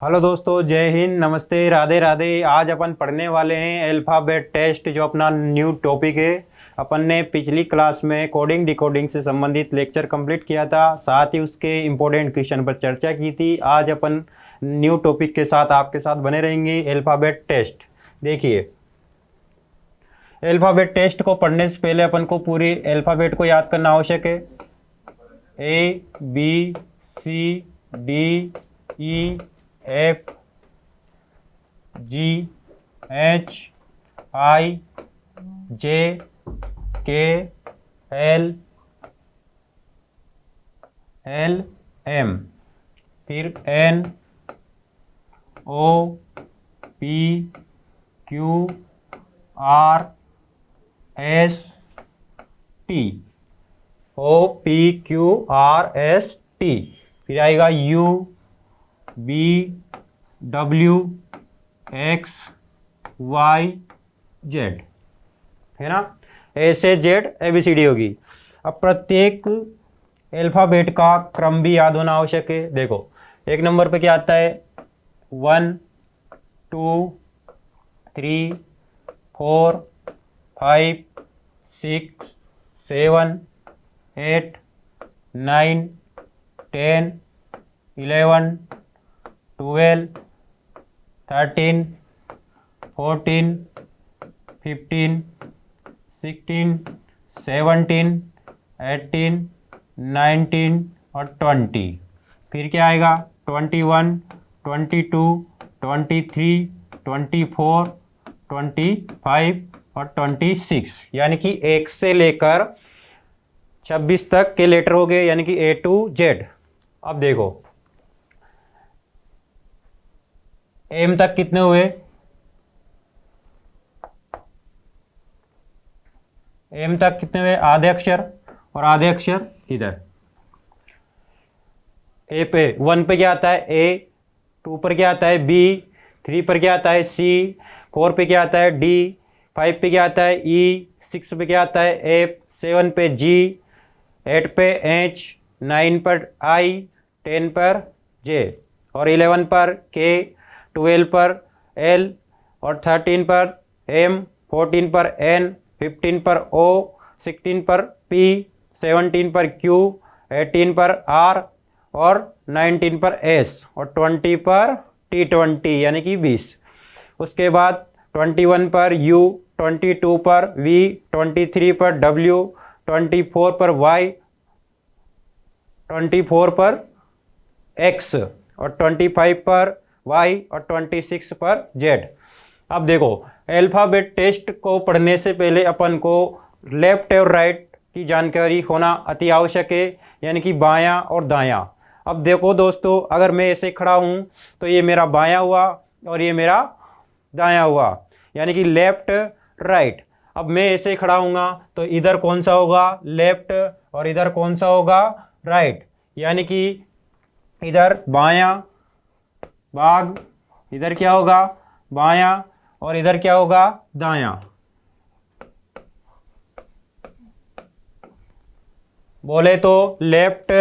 Hello दोस्तों, जय हिंद, नमस्ते, राधे राधे। आज अपन पढ़ने वाले हैं अल्फ़ाबेट टेस्ट, जो अपना न्यू टॉपिक है। अपन ने पिछली क्लास में कोडिंग डिकोडिंग से संबंधित लेक्चर कंप्लीट किया था, साथ ही उसके इम्पोर्टेंट क्वेश्चन पर चर्चा की थी। आज अपन न्यू टॉपिक के साथ आपके साथ बने रहेंगे। अल्फ़ाबेट टेस्ट देखिए, अल्फ़ाबेट टेस्ट को पढ़ने से पहले अपन को पूरी अल्फ़ाबेट को याद करना आवश्यक है। A B C D E F G H I J K L L M, फिर N O P Q R S T, O P Q R S T, फिर आएगा U V W X Y Z, है ना। ऐसे Z ABCD होगी। अब प्रत्येक alphabet का क्रम भी याद होना आवश्यक है। देखो, एक नंबर पे क्या आता है? 1 2 3 4 5 6 7 8 9 10 11 12 13 14 15 16 17 18 19 और 20। फिर क्या आएगा? 21 22 23 24 25 और 26, यानी कि 1 से लेकर 26 तक के लेटर हो गए, यानी कि A to Z। अब देखो, एम तक कितने हुए? एम तक कितने हुए? आधे अक्षर, और आधे अक्षर इधर। ए पे 1 पे क्या आता है? ए, 2 पर क्या आता है? बी, 3 पर क्या आता है? सी, 4 पे क्या आता है? डी, 5 पे क्या आता है? ई, 6 पे क्या आता है? एफ, 7 पे जी, 8 पे एच, 9 पर आई, 10 पर जे, और 11 पर के, 12 पर एल, और 13 पर एम, 14 पर एन, 15 पर ओ, 16 पर पी, 17 पर क्यू, 18 पर आर, और 19 पर एस, और 20 पर T20, यानी कि 20। उसके बाद 21 पर यू, 22 पर वी, 23 पर डब्ल्यू, 24 पर वाई, 24 पर एक्स, और 25 पर वाई, और 26 पर जेड। अब देखो, अल्फ़ाबेट टेस्ट को पढ़ने से पहले अपन को लेफ्ट और राइट की जानकारी होना अति आवश्यक है, यानी कि बायां और दायां। अब देखो दोस्तों, अगर मैं ऐसे खड़ा हूं तो ये मेरा बायां हुआ और ये मेरा दायां हुआ, यानी कि लेफ्ट राइट। अब मैं ऐसे खड़ा हूँगा तो इधर कौन सा होगा? लेफ्ट, और इधर कौन सा होगा? राइट, यानी कि इधर बायां बाग, इधर क्या होगा? बायां, और इधर क्या होगा? दायां। बोले तो लेफ्ट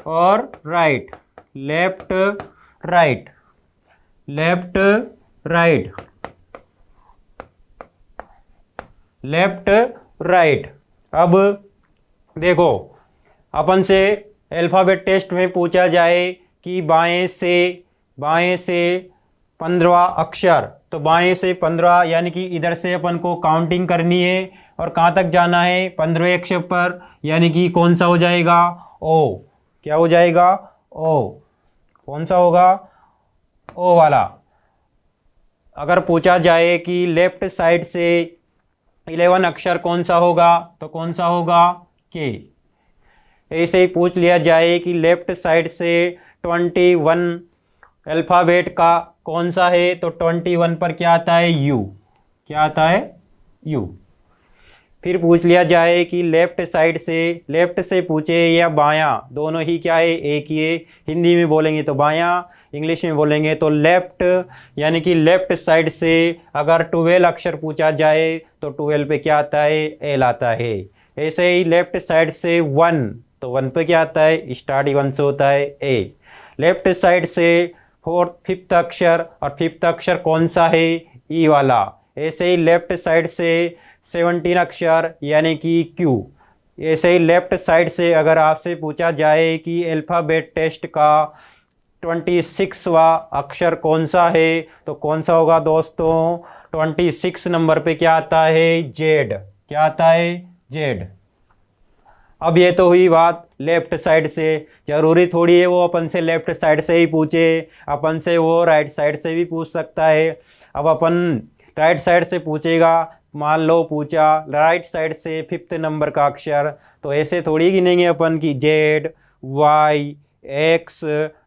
और right, left right, left right, left right. अब देखो, अपन से अल्फ़ाबेट टेस्ट में पूछा जाए कि बाएं से 15वां अक्षर, तो बाएं से 15, यानी कि इधर से अपन को काउंटिंग करनी है और कहाँ तक जाना है? 15वें अक्षर पर, यानी कि कौन सा हो जाएगा? ओ। क्या हो जाएगा? ओ। कौन सा होगा? ओ वाला। अगर पूछा जाए कि लेफ्ट साइड से 11 अक्षर कौन सा होगा, तो कौन सा होगा? के। ऐसे ही पूछ लिया जाए कि लेफ्ट साइड से 21 अल्फ़ाबेट का कौन सा है, तो 21 पर क्या आता है? यू। क्या आता है? यू। फिर पूछ लिया जाए कि लेफ्ट साइड से, लेफ्ट से पूछे या बायां, दोनों ही क्या है? एक ही है। हिंदी में बोलेंगे तो बायां, इंग्लिश में बोलेंगे तो लेफ्ट, यानी कि लेफ्ट साइड से अगर 12 अक्षर पूछा जाए तो 12 पे क्या आता है? एल आता है। ऐसे ही लेफ्ट साइड से 1, तो 1 पे क्या आता है? स्टार्ट 1 से होता है ए। लेफ्ट साइड से फोर्थ फिफ्थ अक्षर, और फिफ्थ अक्षर कौन सा है, ई वाला। ऐसे ही लेफ्ट साइड से 17 अक्षर यानी कि क्यू। ऐसे ही लेफ्ट साइड से अगर आपसे पूछा जाए कि अल्फ़ाबेट टेस्ट का 26वां अक्षर कौन सा है, तो कौन सा होगा दोस्तों, 26 नंबर पे क्या आता है, जेड। क्या आता है, जेड। अब ये तो हुई बात लेफ्ट साइड से। जरूरी थोड़ी है वो अपन से लेफ्ट साइड से ही पूछे, अपन से वो राइट साइड से भी पूछ सकता है। अब अपन राइट साइड से पूछेगा, मान लो पूछा राइट साइड से फिफ्थ नंबर का अक्षर, तो ऐसे थोड़ी गिनेंगे अपन की जेड वाई एक्स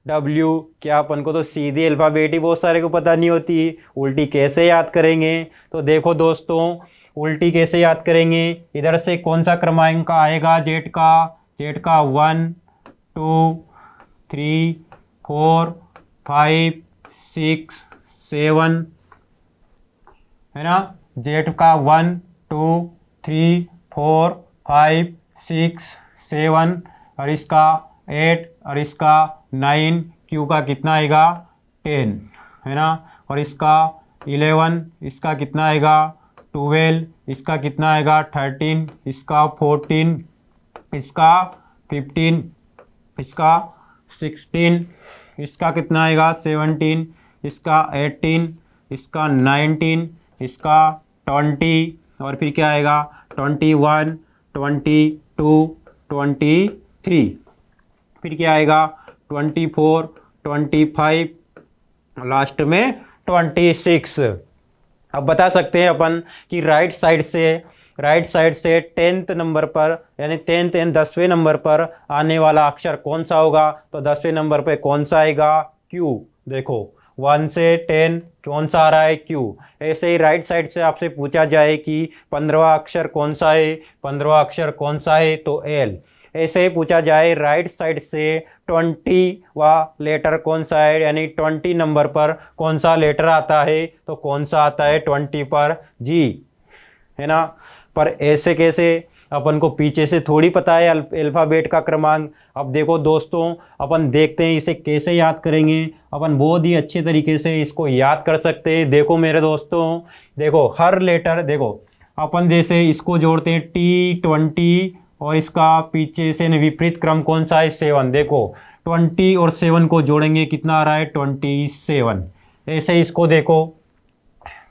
डब्ल्यू। क्या अपन को तो सीधी अल्फ़ाबेट ही बहुत सारे को पता नहीं होती, उल्टी कैसे याद करेंगे। तो देखो दोस्तों, उल्टी कैसे याद करेंगे, इधर से कौन सा क्रमांक आएगा जेड का, जेड का 1 2 3 4 5 6 7 है ना। जेड का 1 2 3 4 5 6 7, और इसका 8, और इसका 9, क्यू का कितना आएगा 10 है ना, और इसका 11, इसका कितना आएगा 12, इसका कितना आएगा 13, इसका 14, इसका 15, इसका 16, इसका कितना आएगा 17, इसका 18, इसका 19, इसका 20, और फिर क्या आएगा 21, 22, 23, फिर क्या आएगा 24, 25, लास्ट में 26। अब बता सकते हैं अपन कि राइट साइड से 10th नंबर पर यानी 10th एंड 10वें नंबर पर आने वाला अक्षर कौन सा होगा, तो 10वें नंबर पे कौन सा आएगा, क्यू। देखो 1 से 10 कौन सा आ रहा है, क्यू। ऐसे ही राइट साइड से आपसे पूछा जाए कि 15वां अक्षर कौन सा है, 15वां अक्षर कौन सा है, तो एल। ऐसे ही पूछा जाए राइट साइड से 20वां लेटर कौन सा है, यानी 20 नंबर पर कौन सा लेटर आता है, तो कौन सा आता है 20 पर, जी, है ना। पर ऐसे कैसे, अपन को पीछे से थोड़ी पता है अल्फ़ाबेट का क्रमांक। अब देखो दोस्तों, अपन देखते हैं इसे कैसे याद करेंगे। अपन बहुत ही अच्छे तरीके से इसको याद कर सकते हैं। देखो मेरे दोस्तों, देखो हर लेटर, देखो अपन जैसे इसको जोड़ते हैं T20, और इसका पीछे से विपरीत क्रम कौन सा है, 7। देखो 20 और 7 को जोड़ेंगे कितना आ रहा है 27। ऐसे इसको देखो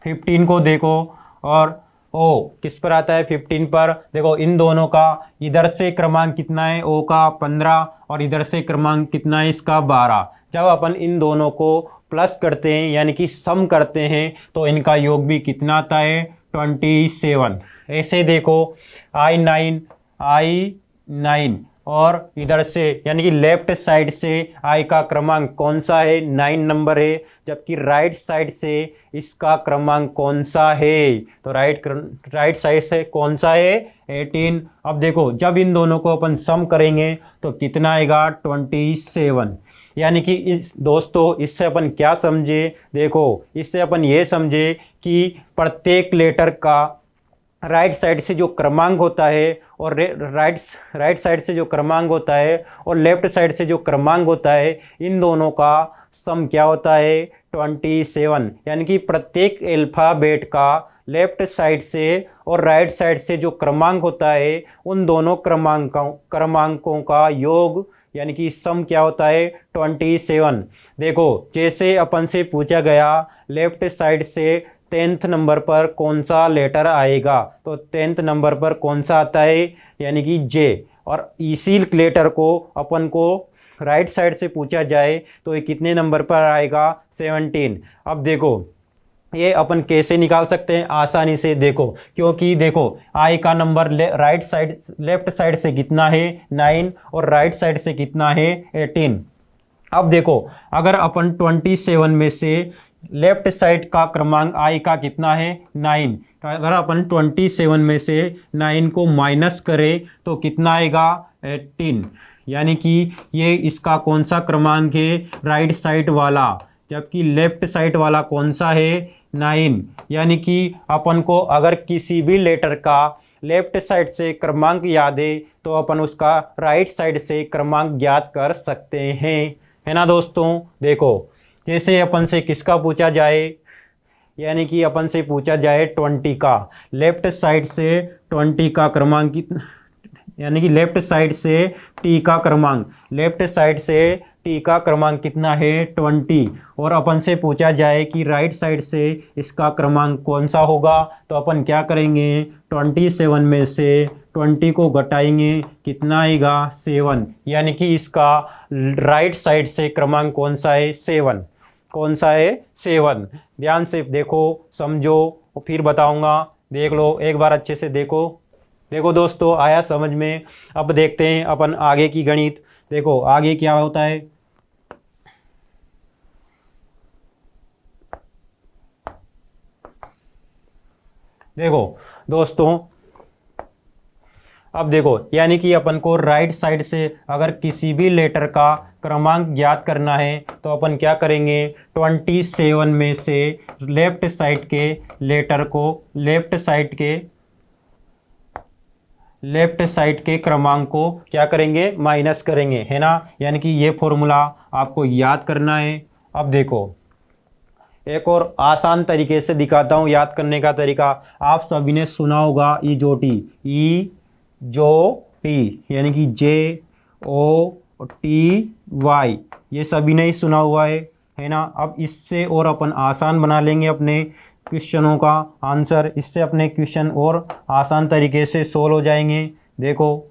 15 को देखो, और ओ किस पर आता है 15 पर। देखो इन दोनों का इधर से क्रमांक कितना है, ओ का 15, और इधर से क्रमांक कितना है इसका 12। जब अपन इन दोनों को प्लस करते हैं यानी कि सम करते हैं, तो इनका योग भी कितना आता है 27। ऐसे देखो I9 और इधर से यानी कि लेफ्ट साइड से आई का क्रमांक कौन सा है, 9 नंबर है, जबकि राइट साइड से इसका क्रमांक कौन सा है, तो राइट साइड से कौन सा है 18। अब देखो जब इन दोनों को अपन सम करेंगे तो कितना आएगा 27। यानी कि दोस्तों इससे अपन क्या समझे, देखो इससे अपन ये समझे कि प्रत्येक लेटर का राइट साइड से जो क्रमांक होता है और राइट साइड से जो क्रमांक होता है और लेफ्ट साइड से जो क्रमांक होता है, इन दोनों का सम क्या होता है 27। यानी कि प्रत्येक अल्फ़ाबेट का लेफ्ट साइड से और राइट साइड से जो क्रमांक होता है, उन दोनों क्रमांकों का योग यानी कि सम क्या होता है 27। देखो जैसे अपन से पूछा गया लेफ्ट साइड से 10th नंबर पर कौन सा लेटर आएगा, तो 10th नंबर पर कौन सा आता है यानी कि जे, और इसी लेटर को अपन को राइट साइड से पूछा जाए तो ये कितने नंबर पर आएगा 17। अब देखो ये अपन कैसे निकाल सकते हैं आसानी से, देखो क्योंकि देखो आई का नंबर लेफ्ट साइड से कितना है 9 और राइट साइड से कितना है 18। अब देखो अगर अपन 27 में से लेफ्ट साइड का क्रमांक आई का कितना है 9, तो अगर अपन 27 में से 9 को माइनस करें तो कितना आएगा 18। यानी कि ये इसका कौन सा क्रमांक है राइट साइड वाला, जबकि लेफ्ट साइड वाला कौन सा है 9। यानी कि अपन को अगर किसी भी लेटर का लेफ्ट साइड से क्रमांक याद है तो अपन उसका राइट साइड से क्रमांक ज्ञात कर सकते हैं, है ना दोस्तों। देखो जैसे अपन से किसका पूछा जाए, यानी कि अपन से पूछा जाए 20 का, लेफ्ट साइड से 20 का क्रमांक कितना, यानी कि लेफ्ट साइड से टी का क्रमांक, लेफ्ट साइड से टी का क्रमांक कितना है 20, और अपन से पूछा जाए कि राइट साइड से इसका क्रमांक कौन सा होगा, तो अपन क्या करेंगे 27 में से 20 को घटाएंगे, कितना आएगा 7, यानी कि इसका राइट साइड से क्रमांक कौन सा है 7, कौन सा है 7। ध्यान से देखो समझो और फिर बताऊंगा, देख लो एक बार अच्छे से देखो। देखो दोस्तों आया समझ में। अब देखते हैं अपन आगे की गणित। देखो आगे क्या होता है, देखो दोस्तों अब देखो, यानी कि अपन को राइट साइड से अगर किसी भी लेटर का क्रमांक ज्ञात करना है तो अपन क्या करेंगे 27 में से लेफ्ट साइड के लेटर को, लेफ्ट साइड के क्रमांक को क्या करेंगे माइनस करेंगे, है ना। यानी कि ये फॉर्मूला आपको याद करना है। अब देखो एक और आसान तरीके से दिखाता हूँ याद करने का तरीका। आप सभी ने सुना होगा ई जो टी, यानी कि JOTY, ये सभी ने ही सुना हुआ है ना। अब इससे और अपन आसान बना लेंगे अपने क्वेश्चनों का आंसर, इससे अपने क्वेश्चन और आसान तरीके से सोल्व हो जाएंगे। देखो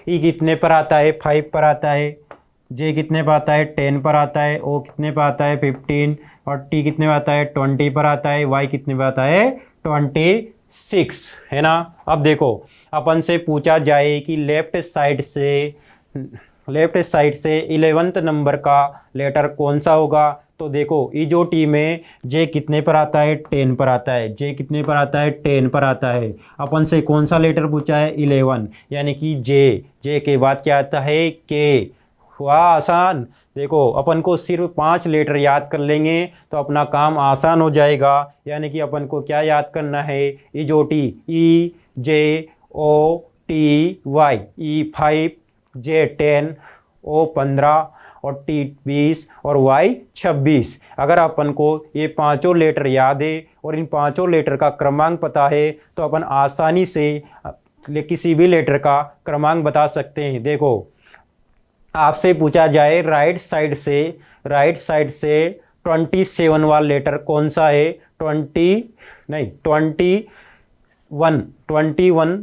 ई कितने पर आता है 5 पर आता है, जे कितने पर आता है 10 पर आता है, ओ कितने पर आता है 15, और टी कितने पर आता है 20 पर आता है, वाई कितने पर आता है 26, है ना। अब देखो अपन से पूछा जाए कि लेफ्ट साइड से 11th नंबर का लेटर कौन सा होगा, तो देखो ई जो टी में जे कितने पर आता है 10 पर आता है, जे कितने पर आता है 10 पर आता है। अपन से कौन सा लेटर पूछा है 11, यानी कि जे के बाद क्या आता है के। हुआ आसान। देखो अपन को सिर्फ 5 लेटर याद कर लेंगे तो अपना काम आसान हो जाएगा। यानी कि अपन को क्या याद करना है ई जो टी, EJOTY, ई 5, जे 10, ओ 15 और टी 20 और वाई 26। अगर अपन को ये पांचों लेटर याद है और इन पांचों लेटर का क्रमांक पता है तो अपन आसानी से किसी भी लेटर का क्रमांक बता सकते हैं। देखो आपसे पूछा जाए राइट साइड से 27 वाला लेटर कौन सा है, 21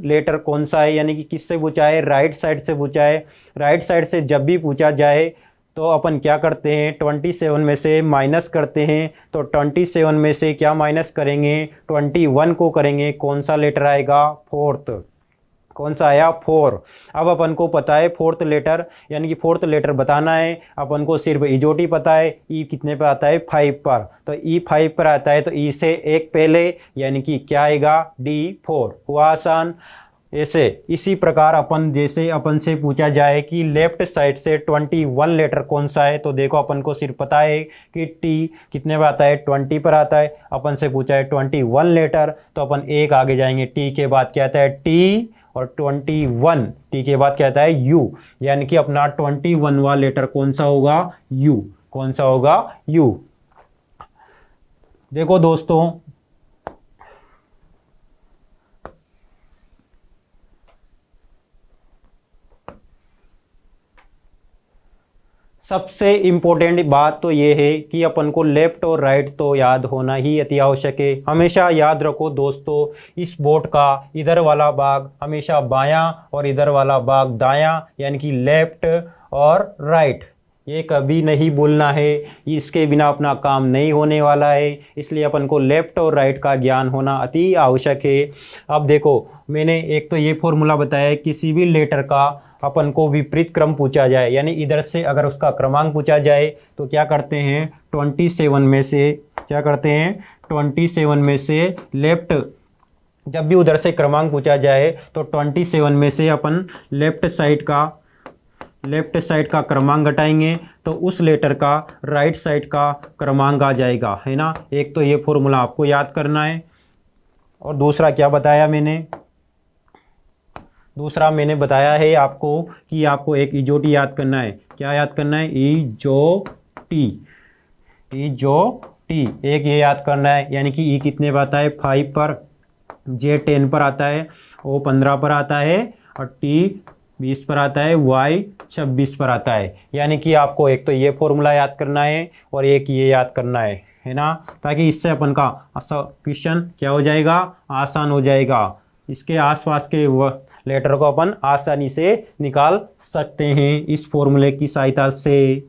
लेटर कौन सा है, यानी कि किससे पूछा है राइट साइड से पूछा है। राइट साइड से जब भी पूछा जाए तो अपन क्या करते हैं 27 में से माइनस करते हैं, तो 27 में से क्या माइनस करेंगे 21 को करेंगे, कौन सा लेटर आएगा फोर्थ, कौन सा आया 4। अब अपन को पता है फोर्थ लेटर, यानी कि फोर्थ लेटर बताना है। अपन को सिर्फ इजोटी पता है, ई कितने पर आता है 5 पर, तो ई 5 पर आता है तो ई से एक पहले, यानी कि क्या आएगा D4। हुआ आसान। ऐसे इसी प्रकार अपन जैसे अपन से पूछा जाए कि लेफ्ट साइड से 21 लेटर कौन सा है, तो देखो अपन को सिर्फ पता है कि टी कितने पर आता है 20 पर आता है। अपन से पूछा है 21 लेटर तो अपन एक आगे जाएंगे, टी के बाद क्या आता है टी, और 21 टी के बाद क्या आता है यू, यानी कि अपना 21वां लेटर कौन सा होगा यू, कौन सा होगा यू। देखो दोस्तों सबसे इम्पोर्टेंट बात तो ये है कि अपन को लेफ्ट और राइट तो याद होना ही अति आवश्यक है। हमेशा याद रखो दोस्तों इस बोर्ड का इधर वाला भाग हमेशा बायां और इधर वाला भाग दायां, यानी कि लेफ्ट और राइट, ये कभी नहीं भूलना है। इसके बिना अपना काम नहीं होने वाला है, इसलिए अपन को लेफ्ट और राइट का ज्ञान होना अति आवश्यक है। अब देखो मैंने एक तो ये फॉर्मूला बताया है, किसी भी लेटर का अपन को विपरीत क्रम पूछा जाए, यानी इधर से अगर उसका क्रमांक पूछा जाए तो क्या करते हैं 27 में से, क्या करते हैं 27 में से लेफ्ट, जब भी उधर से क्रमांक पूछा जाए तो 27 में से अपन लेफ्ट साइड का क्रमांक घटाएंगे तो उस लेटर का राइट साइड का क्रमांक आ जाएगा, है ना। एक तो ये फॉर्मूला आपको याद करना है। और दूसरा क्या बताया मैंने, दूसरा मैंने बताया है आपको कि आपको एक इजोटी याद करना है। क्या याद करना है? इजोटी। इजोटी एक ये याद करना है, यानी कि ई कितने पर आता है? 5 पर, जे 10 पर आता है, ओ 15 पर आता है और टी 20 पर आता है, वाई 26 पर आता है। यानी कि आपको एक तो ये फॉर्मूला याद करना है और एक ये याद करना है ना, ताकि इससे अपन का क्वेश्चन क्या हो जाएगा? आसान हो जाएगा। इसके आसपास के लेटर को अपन आसानी से निकाल सकते हैं इस फॉर्मूले की सहायता से।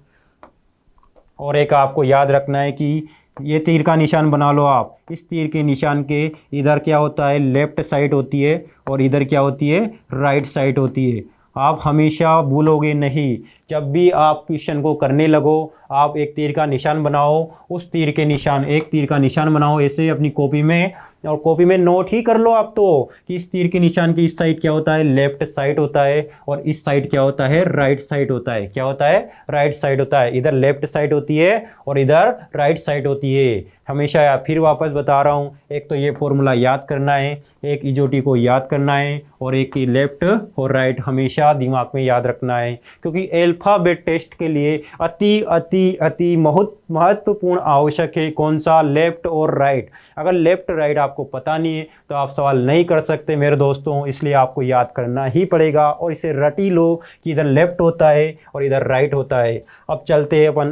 और एक आपको याद रखना है कि ये तीर का निशान बना लो आप। इस तीर के निशान के इधर क्या होता है? लेफ्ट साइड होती है और इधर क्या होती है? राइट साइड होती है। आप हमेशा भूलोगे नहीं। जब भी आप क्वेश्चन को करने लगो, आप एक तीर का निशान बनाओ, उस तीर के निशान, एक तीर का निशान बनाओ ऐसे अपनी कॉपी में, और कॉपी में नोट ही कर लो आप तो कि इस तीर के निशान की इस साइड क्या होता है? लेफ्ट साइड होता है और इस साइड क्या होता है? राइट साइड होता है। क्या होता है? राइट साइड होता है। इधर लेफ्ट साइड होती है और इधर राइट साइड होती है हमेशा। या फिर वापस बता रहा हूँ, एक तो ये फॉर्मूला याद करना है, एक इजोटी को याद करना है और एक की लेफ्ट और राइट हमेशा दिमाग में याद रखना है, क्योंकि अल्फाबेट टेस्ट के लिए अति अति अति महत्वपूर्ण आवश्यक है कौन सा? लेफ्ट और राइट। अगर लेफ्ट राइट आपको पता नहीं है तो आप सवाल नहीं कर सकते मेरे दोस्तों, इसलिए आपको याद करना ही पड़ेगा और इसे रट ही लो कि इधर लेफ्ट होता है और इधर राइट होता है। अब चलते हैं अपन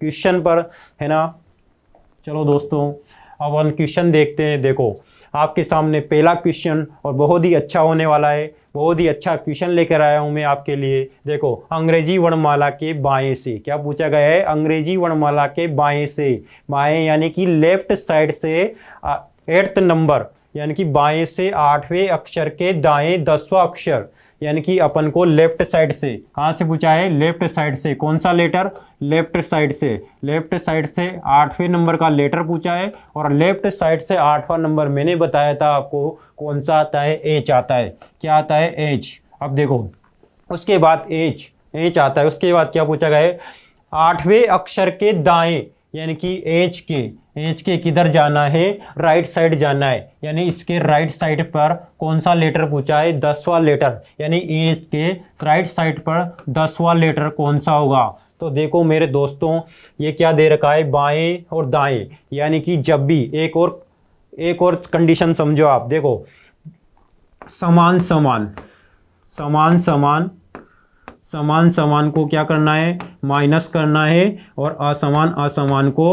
क्वेश्चन पर, है ना। चलो दोस्तों, अब हम क्वेश्चन देखते हैं। देखो आपके सामने पहला क्वेश्चन और बहुत ही अच्छा होने वाला है। बहुत ही अच्छा क्वेश्चन लेकर आया हूं मैं आपके लिए। देखो, अंग्रेजी वर्णमाला के बाएं से क्या पूछा गया है? अंग्रेजी वर्णमाला के बाएं से। बाएं यानी कि लेफ्ट साइड से 8th नंबर, यानी कि बाएं से 8वें अक्षर के दाएं 10वां अक्षर, यानी कि अपन को लेफ्ट साइड से। कहाँ से पूछा है? लेफ्ट साइड से। कौन सा लेटर? लेफ्ट साइड से। लेफ्ट साइड से 8वें नंबर का लेटर पूछा है और लेफ्ट साइड से 8वां नंबर मैंने बताया था आपको कौन सा आता है? एच आता है। क्या आता है? एच। अब देखो, उसके बाद एच, एच आता है। उसके बाद क्या पूछा गया है? 8वें अक्षर के दाएं, यानी कि एच के किधर जाना है? राइट साइड जाना है। यानी इसके राइट साइड पर कौन सा लेटर पूछा है? 10वां लेटर। यानी एच के राइट साइड पर 10वां लेटर कौन सा होगा? तो देखो मेरे दोस्तों, ये क्या दे रखा है? बाएं और दाएं। यानी कि जब भी एक और कंडीशन समझो आप। देखो, समान समान, समान समान, समान समान को क्या करना है? माइनस करना है और असमान असमान को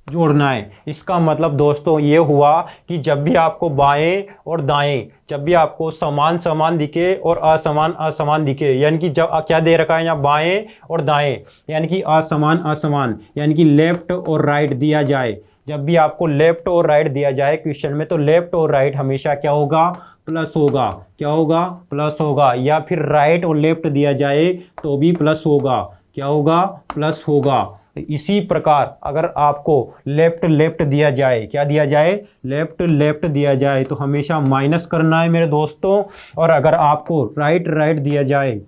जोड़ना है। इसका मतलब दोस्तों ये हुआ कि जब भी आपको बाएं और दाएं, जब भी आपको समान समान दिखे और असमान असमान दिखे, यानी कि जब क्या दे रखा है यहाँ? बाएं और दाएं, यानी कि असमान असमान, यानी कि लेफ्ट और राइट दिया जाए। जब भी आपको लेफ्ट और राइट दिया जाए क्वेश्चन में, तो लेफ्ट और राइट हमेशा क्या होगा? प्लस होगा। क्या होगा? प्लस होगा। या फिर राइट और लेफ्ट दिया जाए तो भी प्लस होगा। क्या होगा? प्लस होगा। इसी प्रकार अगर आपको लेफ्ट लेफ्ट दिया जाए, क्या दिया जाए? लेफ्ट लेफ्ट दिया जाए तो हमेशा माइनस करना है मेरे दोस्तों। और अगर आपको राइट राइट दिया जाए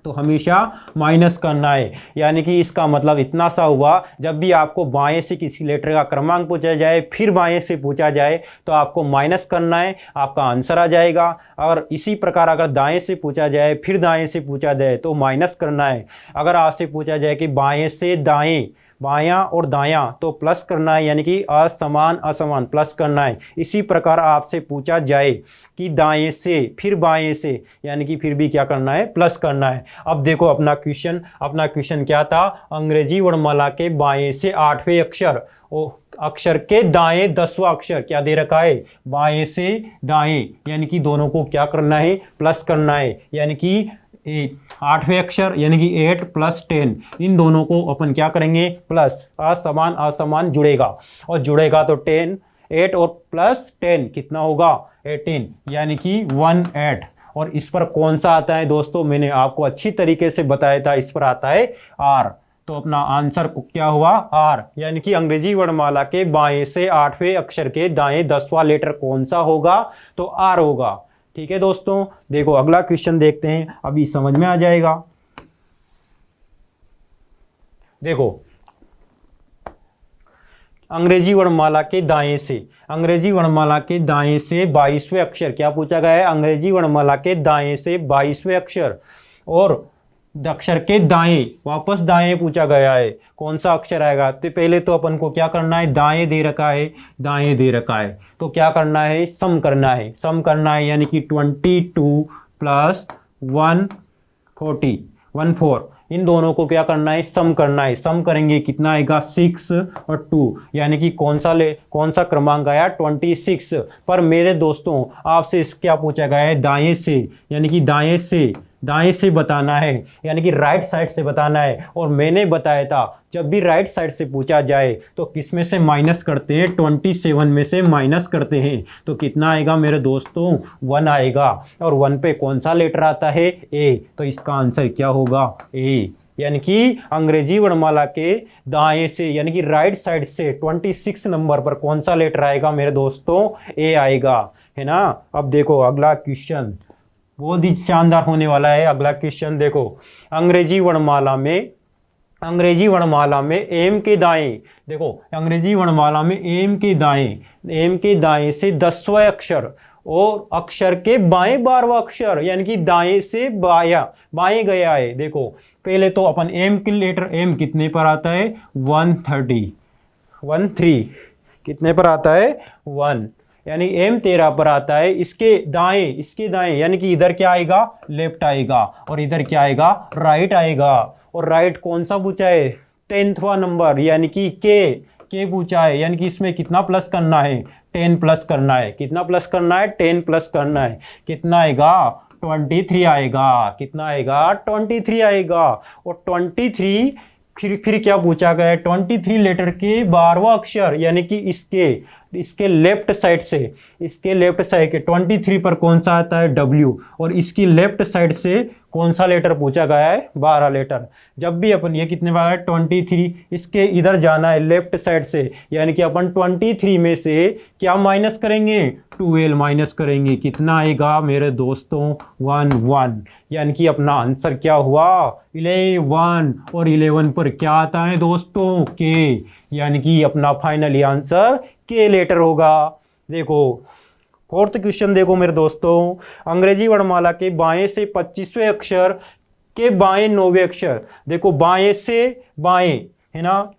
तो हमेशा माइनस करना है। यानी कि इसका मतलब इतना सा हुआ, जब भी आपको बाएं से किसी लेटर का क्रमांक पूछा जाए, फिर बाएं से पूछा जाए, तो आपको माइनस करना है, आपका आंसर आ जाएगा। और इसी प्रकार अगर दाएं से पूछा जाए, फिर दाएं से पूछा जाए तो माइनस करना है। अगर आपसे पूछा जाए कि बाएं से दाएं, बायां और दायां, तो प्लस करना है, यानी कि असमान असमान प्लस करना है। इसी प्रकार आपसे पूछा जाए कि दाएं से फिर बाएं से, यानी कि फिर भी क्या करना है? प्लस करना है। अब देखो अपना क्वेश्चन क्या था? अंग्रेजी वर्णमाला के बाएं से 8वें अक्षर, अक्षर के दाएं 10वां अक्षर क्या दे रखा है? बाएं से दाएं, यानी कि दोनों को क्या करना है? प्लस करना है। यानी कि 8वें अक्षर यानी कि 8 + 10, इन दोनों को अपन क्या करेंगे? प्लस। असमान असमान जुड़ेगा और जुड़ेगा तो 10, 8 और प्लस 10 कितना होगा? 18, यानी कि 18। और इस पर कौन सा आता है दोस्तों? मैंने आपको अच्छी तरीके से बताया था, इस पर आता है आर। तो अपना आंसर क्या हुआ? आर। यानी कि अंग्रेजी वर्णमाला के बाएं से 8वें अक्षर के दाएं 10वां लेटर कौन सा होगा? तो आर होगा। ठीक है दोस्तों, देखो अगला क्वेश्चन देखते हैं, अभी समझ में आ जाएगा। देखो अंग्रेजी वर्णमाला के दाएं से, अंग्रेजी वर्णमाला के दाएं से 22वें अक्षर, क्या पूछा गया है, अंग्रेजी वर्णमाला के दाएं से 22वें अक्षर, और अक्षर के दाएं, वापस दाएं पूछा गया है, कौन सा अक्षर आएगा। तो पहले तो अपन को क्या करना है, दाएं दे रखा है, दाएं दे रखा है, तो क्या करना है, सम करना है, सम करना है, यानी कि 22 प्लस 140 14, इन दोनों को क्या करना है, सम करना है। सम करेंगे कितना आएगा, 6 और 2, यानी कि कौन सा क्रमांक आया, 26। पर मेरे दोस्तों आपसे क्या पूछा गया है, दाएं से, यानी कि दाएं से बताना है, यानी कि राइट साइड से बताना है। और मैंने बताया था जब भी राइट साइड से पूछा जाए तो किस में से माइनस करते हैं, 27 में से माइनस करते हैं, तो कितना आएगा मेरे दोस्तों, 1 आएगा। और 1 पे कौन सा लेटर आता है, ए, तो इसका आंसर क्या होगा, ए, यानी कि अंग्रेजी वर्णमाला के दाएं से, यानी कि राइट साइड से 26 नंबर पर कौन सा लेटर आएगा मेरे दोस्तों, ए आएगा, है ना। अब देखो अगला क्वेश्चन बहुत ही शानदार होने वाला है। अगला क्वेश्चन देखो, अंग्रेजी वर्णमाला में एम के दाएं, देखो अंग्रेजी वर्णमाला में एम के दाएं से 10वां अक्षर और अक्षर के बाएं 12वां अक्षर, यानी कि दाएं से बाएं गया है। देखो पहले तो अपन एम के लेटर, एम कितने पर आता है, 13 कितने पर आता है, 1, यानी एम 13 पर आता है। इसके दाएं यानी कि इधर क्या आएगा, लेफ्ट आएगा, और इधर क्या आएगा, राइट आएगा। और राइट कौन सा पूछा है, 10वां नंबर, यानी कि के पूछा है, यानी कि इसमें कितना प्लस करना है, 10 प्लस करना है। कितना प्लस करना है, 10 प्लस करना है। कितना आएगा, 23 आएगा। कितना आएगा, 23 आएगा। और 23 फिर क्या पूछा गया है, 23 लेटर के 12वां अक्षर, यानी कि इसके लेफ्ट साइड से, इसके लेफ्ट साइड के 23 पर कौन सा आता है, डब्ल्यू, और इसकी लेफ्ट साइड से कौन सा लेटर पूछा गया है, 12 लेटर। जब भी अपन ये कितने बार है, 23, इसके इधर जाना है लेफ्ट साइड से, यानी कि अपन 23 में से क्या माइनस करेंगे, 12 माइनस करेंगे। कितना आएगा मेरे दोस्तों, 1, यानी कि अपना आंसर क्या हुआ, 11। और 11 पर क्या आता है दोस्तों, के, यानी कि अपना फाइनली आंसर के लेटर होगा। देखो फोर्थ क्वेश्चन देखो मेरे दोस्तों, अंग्रेजी वर्णमाला के बाएं से 25वें अक्षर के बाएं 9वें अक्षर, देखो बाएं से बाएं, है ना,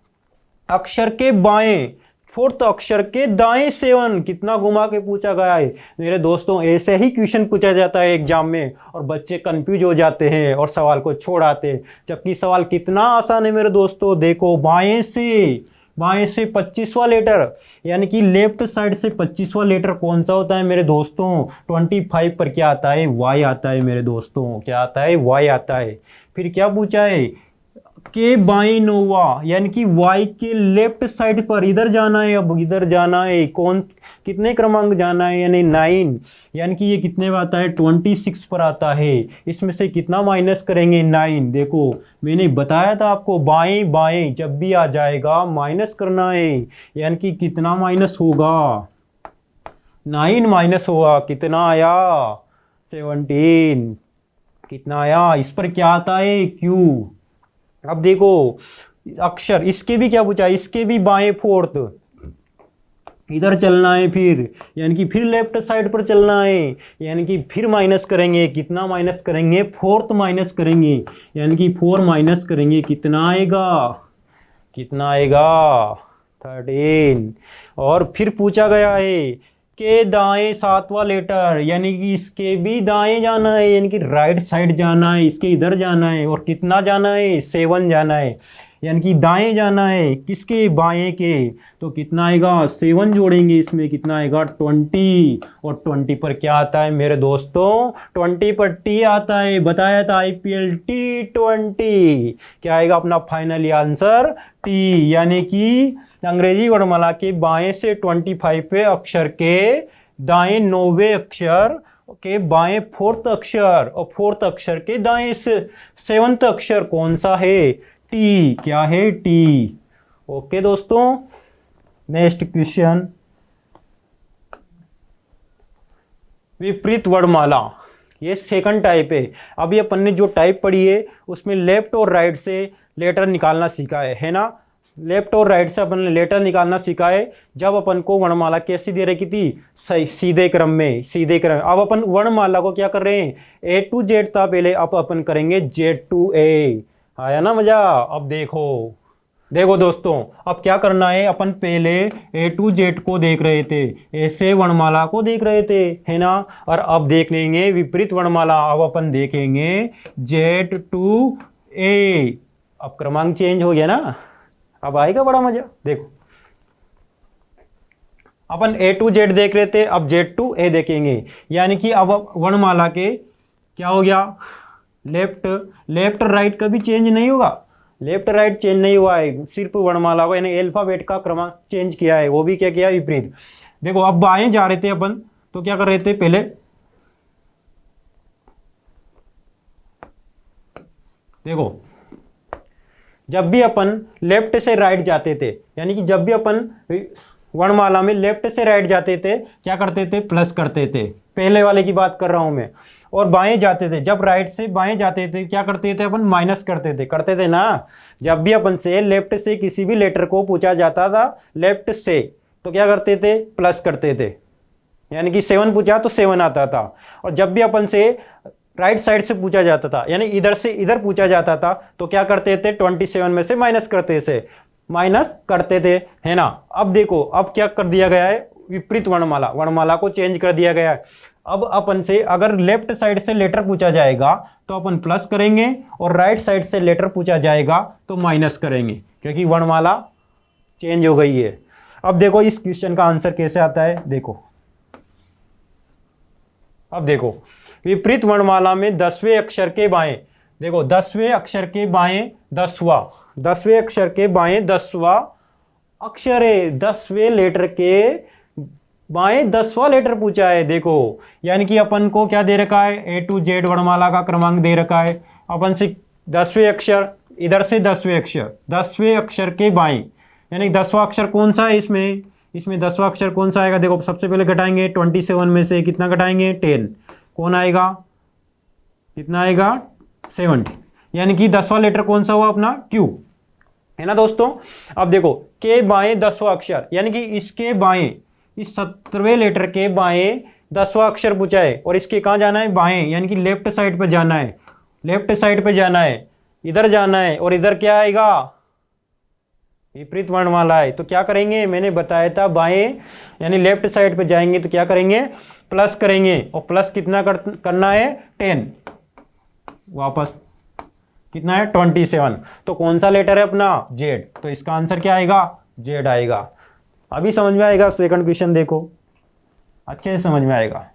अक्षर के बाएं, फोर्थ अक्षर के दाएं 7, कितना घुमा के पूछा गया है मेरे दोस्तों। ऐसे ही क्वेश्चन पूछा जाता है एग्जाम में और बच्चे कंफ्यूज हो जाते हैं और सवाल को छोड़ आते हैं, जबकि सवाल कितना आसान है मेरे दोस्तों। देखो बाएं से 25वां लेटर, यानी कि लेफ्ट साइड से 25वां लेटर कौन सा होता है मेरे दोस्तों, 25 पर क्या आता है, वाई आता है मेरे दोस्तों। क्या आता है, वाई आता है। फिर क्या पूछा है, के बाई 9वां, यानी कि वाई के लेफ्ट साइड पर इधर जाना है। अब इधर जाना है, कितने क्रमांक जाना है, यानी 9, यानी कि ये कितने में आता है, 26 पर आता है। इसमें से कितना माइनस करेंगे, 9। देखो मैंने बताया था आपको, बाएं जब भी आ जाएगा माइनस करना है, यानी कि कितना माइनस होगा, 9 माइनस होगा। कितना आया, 17। कितना आया, इस पर क्या आता है, क्यू। अब देखो अक्षर, इसके भी क्या पूछा, इसके भी बाएं फोर्थ, इधर चलना है फिर, यानी कि फिर लेफ्ट साइड पर चलना है, यानी कि फिर माइनस करेंगे। कितना माइनस करेंगे, 4 माइनस करेंगे, यानी कि 4 माइनस करेंगे। कितना आएगा 13। और फिर पूछा गया है के दाएं 7वां लेटर, यानी कि इसके भी दाएं जाना है, यानी कि राइट साइड जाना है, इसके इधर जाना है। और कितना जाना है, 7 जाना है, यानी कि दाएं जाना है, किसके, बाएं के। तो कितना आएगा, 7 जोड़ेंगे इसमें, कितना आएगा, 20। और 20 पर क्या आता है मेरे दोस्तों, 20 पर टी आता है। बताया था IPL T20, क्या आएगा अपना फाइनली आंसर, टी, यानी कि अंग्रेजी वर्णमाला के बाएं से 25वें अक्षर के दाएं 9वें अक्षर के बाएं 4th अक्षर और 4th अक्षर के दाएं 7th अक्षर कौन सा है, टी। क्या है, टी। ओके दोस्तों, नेक्स्ट क्वेश्चन, विपरीत वर्णमाला, ये सेकंड टाइप है। अभी अपन ने जो टाइप पढ़ी है उसमें लेफ्ट और राइट से लेटर निकालना सीखा है ना। लेफ्ट और राइट से अपन ने लेटर निकालना सीखा है जब अपन को वर्णमाला कैसी दे रखी थी, सही सीधे क्रम में, सीधे क्रम। अब अपन वर्णमाला को क्या कर रहे हैं, ए टू जेड था पहले, अब अपन करेंगे जेड टू ए। आया ना मजा। अब देखो देखो दोस्तों, अब क्या करना है, अपन पहले ए टू जेड को देख रहे थे, ऐसे वर्णमाला को देख रहे थे, है ना। और अब देख लेंगे विपरीत वर्णमाला, अब अपन देखेंगे जेड टू ए। अब क्रमांक चेंज हो गया ना, अब आएगा बड़ा मजा। देखो अपन ए टू जेड देख रहे थे, अब जेड टू ए देखेंगे, यानी कि अब वर्णमाला के क्या हो गया, लेफ्ट लेफ्ट राइट का भी चेंज नहीं होगा, लेफ्ट राइट चेंज नहीं हुआ है, सिर्फ वर्णमाला को यानी अल्फाबेट का क्रमांक चेंज किया है, वो भी क्या किया, विपरीत। देखो अब बाएं जा रहे थे अपन, तो क्या कर रहे थे पहले, देखो जब भी अपन लेफ्ट से राइट जाते थे, यानी कि जब भी अपन वर्णमाला में लेफ्ट से राइट जाते थे क्या करते थे, प्लस करते थे, पहले वाले की बात कर रहा हूं मैं। और बाएं जाते थे, जब राइट से बाएं जाते थे क्या करते थे अपन, माइनस करते थे ना। जब भी अपन से लेफ्ट से किसी भी लेटर को पूछा जाता था लेफ्ट से, तो क्या करते थे, प्लस करते थे, यानी कि 7 पूछा तो 7 आता था। और जब भी अपन से राइट साइड से पूछा जाता था, यानी इधर से इधर पूछा जाता था, तो क्या करते थे, 27 में से माइनस करते थे, है ना। अब देखो अब क्या कर दिया गया है, विपरीत वर्णमाला, वर्णमाला को चेंज कर दिया गया है। अब अपन से अगर लेफ्ट साइड से लेटर पूछा जाएगा तो अपन प्लस करेंगे, और राइट साइड से लेटर पूछा जाएगा तो माइनस करेंगे, क्योंकि वर्णमाला चेंज हो गई है। अब देखो इस क्वेश्चन का आंसर कैसे आता है, देखो अब देखो विपरीत वर्णमाला में 10वें अक्षर के बाएं, देखो 10वें अक्षर के बाएं 10वां, 10वें अक्षर के बाएं 10वां अक्षर है, 10वें लेटर के बाएं 10वां लेटर पूछा है। देखो यानी कि अपन को क्या दे रखा है, ए टू जेड वर्णमाला का क्रमांक दे रखा है, अपन से 10वें अक्षर, इधर से 10वें अक्षर, 10वें अक्षर के बाएं, यानी 10वां अक्षर कौन सा है इसमें, इसमें 10वां अक्षर कौन सा आएगा, देखो सबसे पहले घटाएंगे 27 में से कितना घटाएंगे, 10, कौन आएगा, कितना आएगा, 70, यानी कि 10वां लेटर कौन सा हुआ अपना, क्यू, है ना दोस्तों। अब देखो के बाएं 10वां अक्षर, यानी कि इसके बाएं, इस 17वें लेटर के बाएं 10वां अक्षर पूछा है, और इसके कहाँ जाना है, बाएं, यानी कि लेफ्ट साइड पे जाना है, लेफ्ट साइड पे जाना है, इधर जाना है, और इधर क्या आएगा, विपरीत वर्णमाला है, तो क्या करेंगे, मैंने बताया था बाएं यानी लेफ्ट साइड पे जाएंगे तो क्या करेंगे, प्लस करेंगे, और प्लस कितना करना है, 10, वापस कितना है, 27, तो कौन सा लेटर है अपना, जेड, तो इसका आंसर क्या आएगा, जेड आएगा। अभी समझ में आएगा, सेकंड क्वेश्चन देखो अच्छे से समझ में आएगा।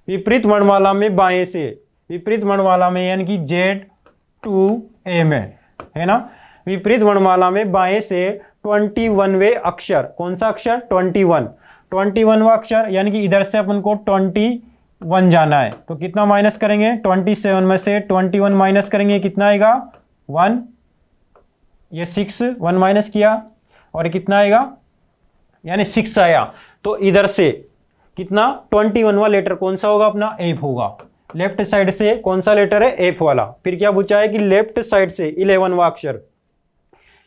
विपरीत वर्णमाला में बाएं से, विपरीत वर्णमाला में यानी कि जेड टू ए में, है ना, विपरीत वर्णमाला में बाएं से 21वें अक्षर, कौन सा अक्षर, 21वां अक्षर, यानी कि इधर से अपन को 21 जाना है, तो कितना माइनस करेंगे, 27 में से 21 माइनस करेंगे, कितना आएगा, 1, ये 6, 1 माइनस किया, और कितना आएगा, यानी 6 आया, तो इधर से कितना, 21वां लेटर कौन सा होगा अपना, एफ होगा, लेफ्ट साइड से कौन सा लेटर है, एफ वाला। फिर क्या पूछा है कि लेफ्ट साइड से 11वां अक्षर,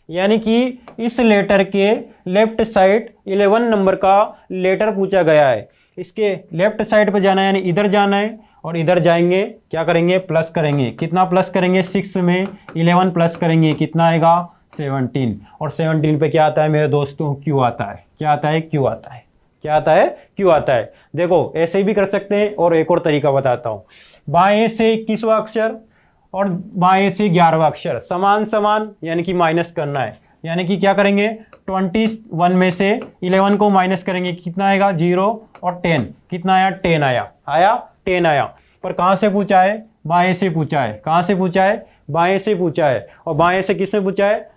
यानी कि इस लेटर के लेफ्ट साइड 11 नंबर का लेटर पूछा गया है, इसके लेफ्ट साइड पर जाना है, यानी इधर जाना है, और इधर जाएंगे क्या करेंगे, प्लस करेंगे, कितना प्लस करेंगे, 6 में 11 प्लस करेंगे, कितना आएगा, 17, और 17 पे क्या आता है मेरे दोस्तों, क्यू आता है, क्या आता है, क्यू आता है, क्या आता है, क्यू आता है। देखो ऐसे भी कर सकते हैं, और एक और तरीका बताता हूं, बाएं से 21वां अक्षर और बाएं से 11वां अक्षर समान समान, यानी कि माइनस करना है, यानी कि क्या करेंगे, 21 में से 11 को माइनस करेंगे, कितना आएगा, 0 और 10, कितना आया, 10 आया, 10 आया, पर कहां से पूछा है, बाएं से पूछा है, कहां से पूछा है, बाएं से पूछा है, और बाएं से किसने पूछा है,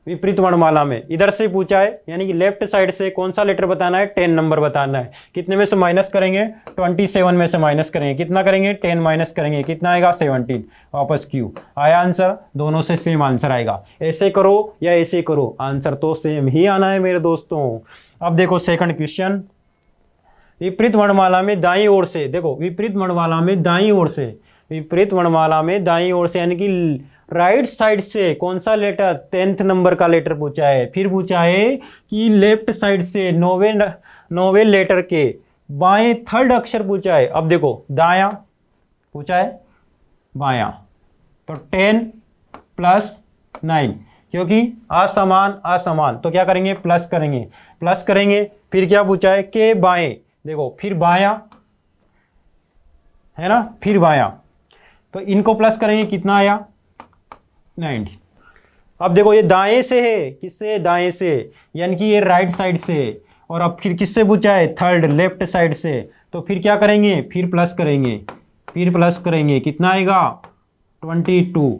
विपरीत वर्णमाला में इधर से पूछा है, यानी कि लेफ्ट साइड से कौन सा लेटर बताना है, 10 नंबर बताना है, कितने में से माइनस करेंगे, 27 में से माइनस करेंगे, कितना करेंगे, 10 माइनस करेंगे, कितना आएगा, 17, वापस क्यू आया आंसर, दोनों से सेम आंसर आएगा, ऐसे करो या ऐसे करो, आंसर तो सेम ही आना है मेरे दोस्तों। अब देखो सेकंड क्वेश्चन, विपरीत वर्णमाला में दाईं ओर से, देखो विपरीत वर्णमाला में दाईं ओर से विपरीत वर्णमाला में दाईं ओर से यानी कि राइट साइड से कौन सा लेटर, 10th नंबर का लेटर पूछा है। फिर पूछा है कि लेफ्ट साइड से 9वें लेटर के बाएं 3rd अक्षर पूछा है। अब देखो दायां पूछा है, बायां, तो 10 + 9, क्योंकि असमान असमान तो क्या करेंगे, प्लस करेंगे, प्लस करेंगे। फिर क्या पूछा है, के बाएं, देखो फिर बायां है ना, फिर बायां, तो इनको प्लस करेंगे, कितना आया 90। अब देखो ये दाएं से है, किससे, दाएं से, यानी कि ये राइट साइड से। और अब फिर किससे पूछा है, 3rd लेफ्ट साइड से, तो फिर क्या करेंगे, फिर प्लस करेंगे, फिर प्लस करेंगे, कितना आएगा 22,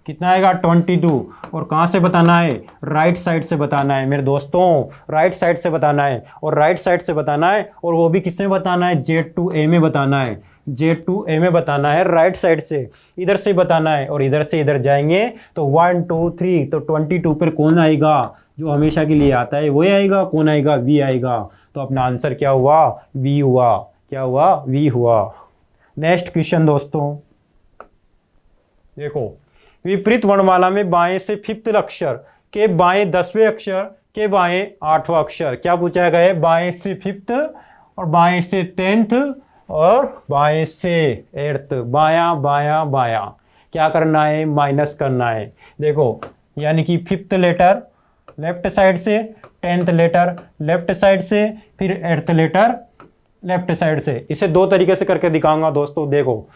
कितना आएगा 22। और कहाँ से बताना है, राइट साइड से बताना है मेरे दोस्तों, राइट साइड से बताना है, और राइट साइड से बताना है, और वो भी किसमें बताना है, Z2A में बताना है, Z2A में बताना है, राइट साइड से, इधर से बताना है। और इधर से इधर जाएंगे तो 1 2 3, तो 22 पर कौन आएगा, जो हमेशा के लिए आता है वही आएगा, कौन आएगा, V आएगा। तो अपना आंसर क्या हुआ, V हुआ, क्या हुआ, V हुआ। नेक्स्ट क्वेश्चन दोस्तों देखो, विपरीत वर्णमाला में बाएं से 5th अक्षर के बाएं 10वें अक्षर के बाएं 8वां अक्षर, क्या पूछा गया है, बाएं से 5th और बाएं से 10th और बाएं से 8th, बायां बायां बायां, क्या करना है, माइनस करना है। देखो यानी कि 5th लेटर लेफ्ट साइड से, 10th लेटर लेफ्ट साइड से, फिर 8th लेटर लेफ्ट साइड से। इसे दो तरीके से करके दिखाऊंगा दोस्तों। देखो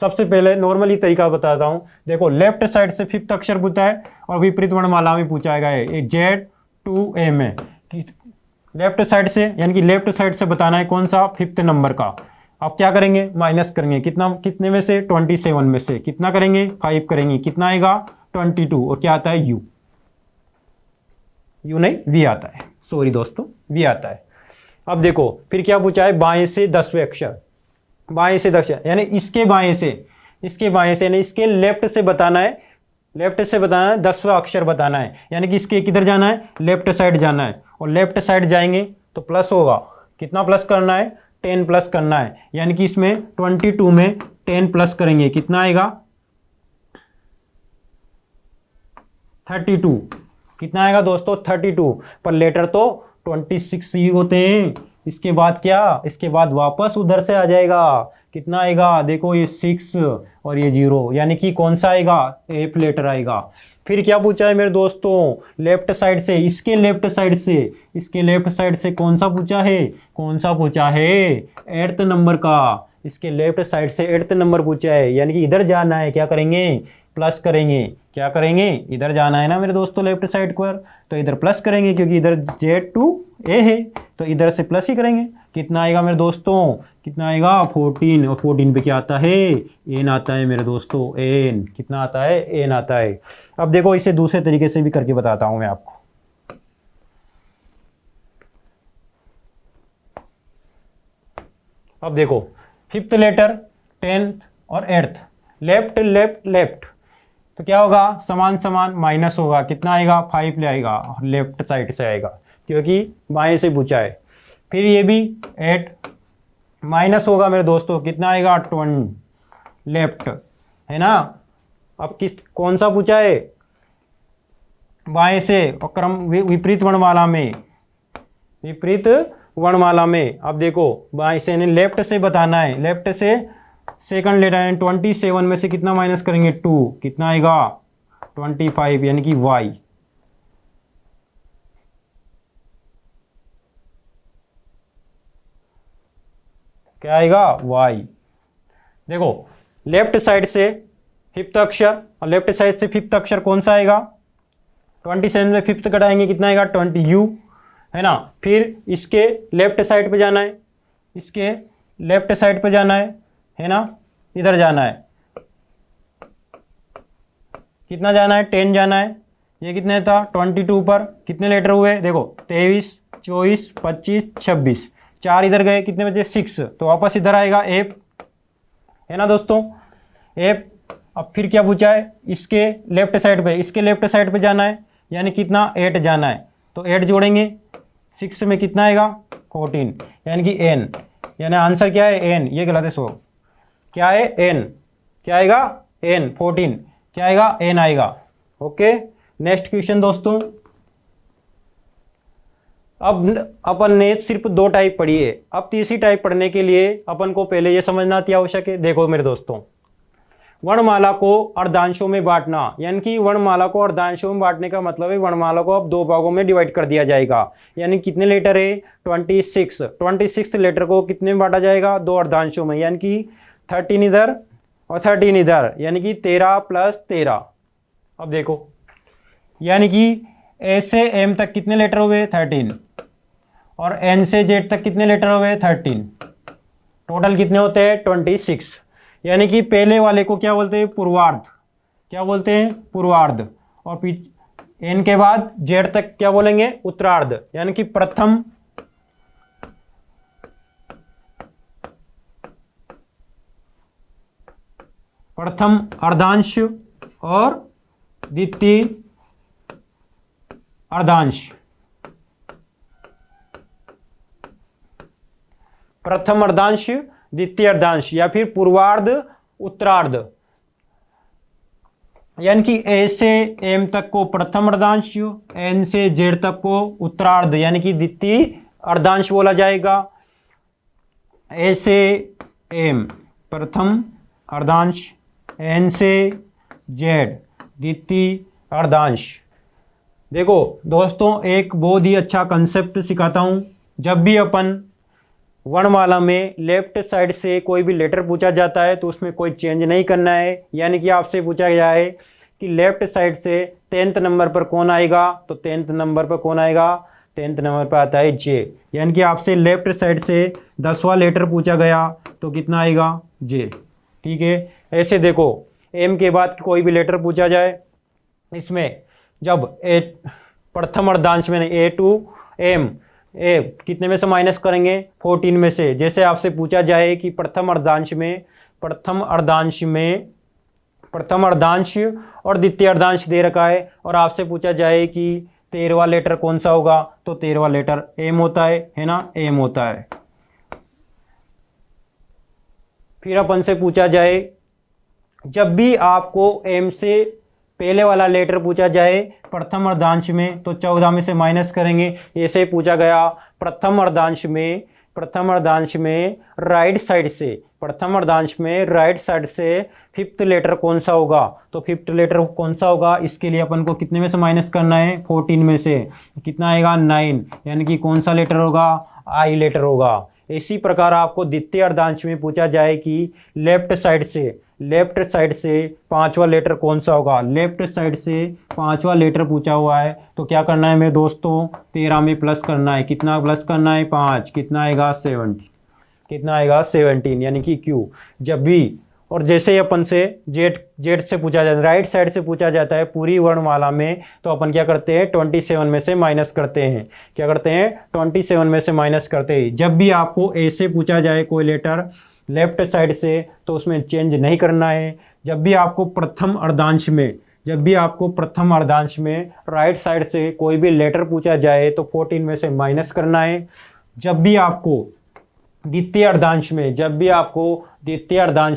सबसे पहले नॉर्मली तरीका बताता हूं। देखो लेफ्ट साइड से 5th अक्षर पूछा है और विपरीत वर्णमाला में पूछा गया है Z2A में, लेफ्ट साइड से, यानी कि लेफ्ट साइड से बताना है कौन सा, 5th नंबर का। अब क्या करेंगे, माइनस करेंगे, कितना, कितने में से, 27 में से, कितना करेंगे, 5 करेंगे, कितना आएगा 22, और क्या आता है, यू नहीं, V आता है, सॉरी दोस्तों, V आता है। अब देखो फिर क्या पूछा है, बाएं से 10वें अक्षर, बाएं से 10, यानी इसके बाएं से, इसके बाएं से, यानी इसके लेफ्ट से बताना है, लेफ्ट से बताना है, 10वां अक्षर बताना है, यानी कि इसके किधर जाना है, लेफ्ट साइड जाना है। और लेफ्ट साइड जाएंगे तो प्लस होगा, कितना प्लस करना है, 10 प्लस करना है, यानी कि इसमें 22 में 10 प्लस करेंगे, कितना आएगा 32, कितना आएगा दोस्तों 32, पर लेटर तो 26 ही होते हैं। इसके बाद क्या, इसके बाद वापस उधर से आ जाएगा, कितना आएगा, देखो ये 6 और ये 0, यानी कि कौन सा आएगा, एफ लेटर आएगा। फिर क्या पूछा है मेरे दोस्तों, लेफ्ट साइड से, इसके लेफ्ट साइड से, इसके लेफ्ट साइड से कौन सा पूछा है, कौन सा पूछा है, 8th नंबर का, इसके लेफ्ट साइड से 8th नंबर पूछा है, यानी कि इधर जाना है, क्या करेंगे, प्लस करेंगे, क्या करेंगे, इधर जाना है ना मेरे दोस्तों लेफ्ट साइड पर, तो इधर प्लस करेंगे, क्योंकि इधर Z2A है, तो इधर से प्लस ही करेंगे। कितना आएगा मेरे दोस्तों, कितना आएगा 14, और 14 पे क्या आता है, एन आता है मेरे दोस्तों, एन, कितना आता है, एन आता है। अब देखो इसे दूसरे तरीके से भी करके बताता हूं मैं आपको। अब देखो 5th लेटर 10th और 8th, लेफ्ट लेफ्ट लेफ्ट, तो क्या होगा, समान समान, माइनस होगा, कितना आएगा 5 ले आएगा, लेफ्ट साइड से आएगा, क्योंकि बाएं से पूछा है। फिर ये भी 8 माइनस होगा मेरे दोस्तों, कितना आएगा 20, लेफ्ट है ना। अब किस, कौन सा पूछा है, बाएं से, और क्रम विपरीत वर्णमाला में, विपरीत वर्णमाला में। अब देखो बाएं से, लेफ्ट से बताना है, लेफ्ट से सेकंड लेटर है, 27 में से कितना माइनस करेंगे 2, कितना आएगा 25, यानी कि Y। क्या आएगा Y। देखो लेफ्ट साइड से 5th अक्षर और लेफ्ट साइड से 5th अक्षर कौन सा आएगा, 27 में 5th कटाएंगे, कितना आएगा 20U है ना। फिर इसके लेफ्ट साइड पे जाना है, इसके लेफ्ट साइड पे जाना है ना, इधर जाना है, कितना जाना है 10 जाना है। ये कितने था 22 पर, कितने लेटर हुए, देखो 23 24 25 26, 4 इधर गए, कितने बचे 6, तो वापस इधर आएगा एफ, है ना दोस्तों, एफ। अब फिर क्या पूछा है, इसके लेफ्ट साइड पे, इसके लेफ्ट साइड पे जाना है, यानी कितना 8 जाना है, तो 8 जोड़ेंगे, 6 में कितना आएगा 14, यानी कि एन, यानी आंसर क्या है एन, ये गलत है, सो क्या है एन, क्या आएगा n, 14 क्या आएगा n आएगा। ओके, नेक्स्ट क्वेश्चन दोस्तों। अब अपन ने सिर्फ 2 टाइप पढ़ी है, अब तीसरी टाइप पढ़ने के लिए अपन को पहले ये समझना अति आवश्यक है। देखो मेरे दोस्तों, वर्णमाला को अर्धांशों में बांटना, यानी कि वर्णमाला को अर्धांशों में बांटने का मतलब है वर्णमाला को अब 2 भागों में डिवाइड कर दिया जाएगा। यानी कितने लेटर है 26 लेटर को कितने में बांटा जाएगा 2 अर्धांशों में, यानी कि 13 इधर और 13 इधर, यानी कि 13 + 13। अब देखो, यानी कि ए से एम तक कितने लेटर हुए 13 और एन से जेड तक कितने लेटर हुए 13, टोटल कितने होते हैं 26। यानी कि पहले वाले को क्या बोलते हैं पूर्वार्ध, क्या बोलते हैं पूर्वार्ध, और एन के बाद जेड तक क्या बोलेंगे उत्तरार्ध, यानी कि प्रथम अर्धांश और द्वितीय अर्धांश। प्रथम अर्धांश, द्वितीय अर्धांश या फिर पूर्वार्ध उत्तरार्ध, यानी कि ए से एम तक को प्रथम अर्धांश, एन से जेड तक को उत्तरार्ध यानी कि द्वितीय अर्धांश बोला जाएगा। ए से एम प्रथम अर्धांश, एन से जेड द्वितीय अर्धांश। देखो दोस्तों, एक बहुत ही अच्छा कंसेप्ट सिखाता हूं। जब भी अपन वर्णमाला में लेफ्ट साइड से कोई भी लेटर पूछा जाता है तो उसमें कोई चेंज नहीं करना है। यानी कि आपसे पूछा गया है कि लेफ्ट साइड से 10th नंबर पर कौन आएगा, तो 10th नंबर पर कौन आएगा 10th नंबर पर आता है जे। यानी कि आपसे लेफ्ट साइड से 10वां लेटर पूछा गया तो कितना आएगा जे। ठीक है, ऐसे देखो एम के बाद कोई भी लेटर पूछा जाए, इसमें जब प्रथम अर्धांश में ए टू एम, ए कितने में से माइनस करेंगे 14 में से। जैसे आपसे पूछा जाए कि प्रथम अर्धांश और द्वितीय अर्धांश दे रखा है और आपसे पूछा जाए कि 13वां लेटर कौन सा होगा, तो 13वां लेटर एम होता है ना, एम होता है। फिर अपन से पूछा जाए, जब भी आपको एम से पहले वाला लेटर पूछा जाए प्रथम अर्धांश में तो 14 में से माइनस करेंगे। ऐसे पूछा गया प्रथम अर्धांश में राइट साइड से, प्रथम अर्धांश में राइट साइड से 5th लेटर कौन सा होगा, तो 5th लेटर कौन सा होगा, इसके लिए अपन को कितने में से माइनस करना है 14 में से, कितना आएगा 9, यानी कि कौन सा लेटर होगा आई लेटर होगा। इसी प्रकार आपको द्वितीय अर्धांश में पूछा जाए कि लेफ्ट साइड से 5वां लेटर कौन सा होगा, लेफ्ट साइड से 5वां लेटर पूछा हुआ है तो क्या करना है मेरे दोस्तों 13 में प्लस करना है। कितना प्लस करना है 5, कितना आएगा 17, यानी कि क्यू। जब भी और जैसे ही अपन से जेड से पूछा जाता है, राइट साइड से पूछा जाता है पूरी वर्णमाला में, तो अपन क्या करते हैं 27 में से माइनस करते हैं। क्या करते हैं 27 में से माइनस करते हैं। जब भी आपको ए से पूछा जाए कोई लेटर लेफ्ट साइड से तो उसमें चेंज नहीं करना है। जब भी आपको प्रथम अर्धांश में राइट साइड से कोई भी लेटर पूछा जाए तो 14 में से माइनस करना है। जब भी आपको द्वितीय अर्धांश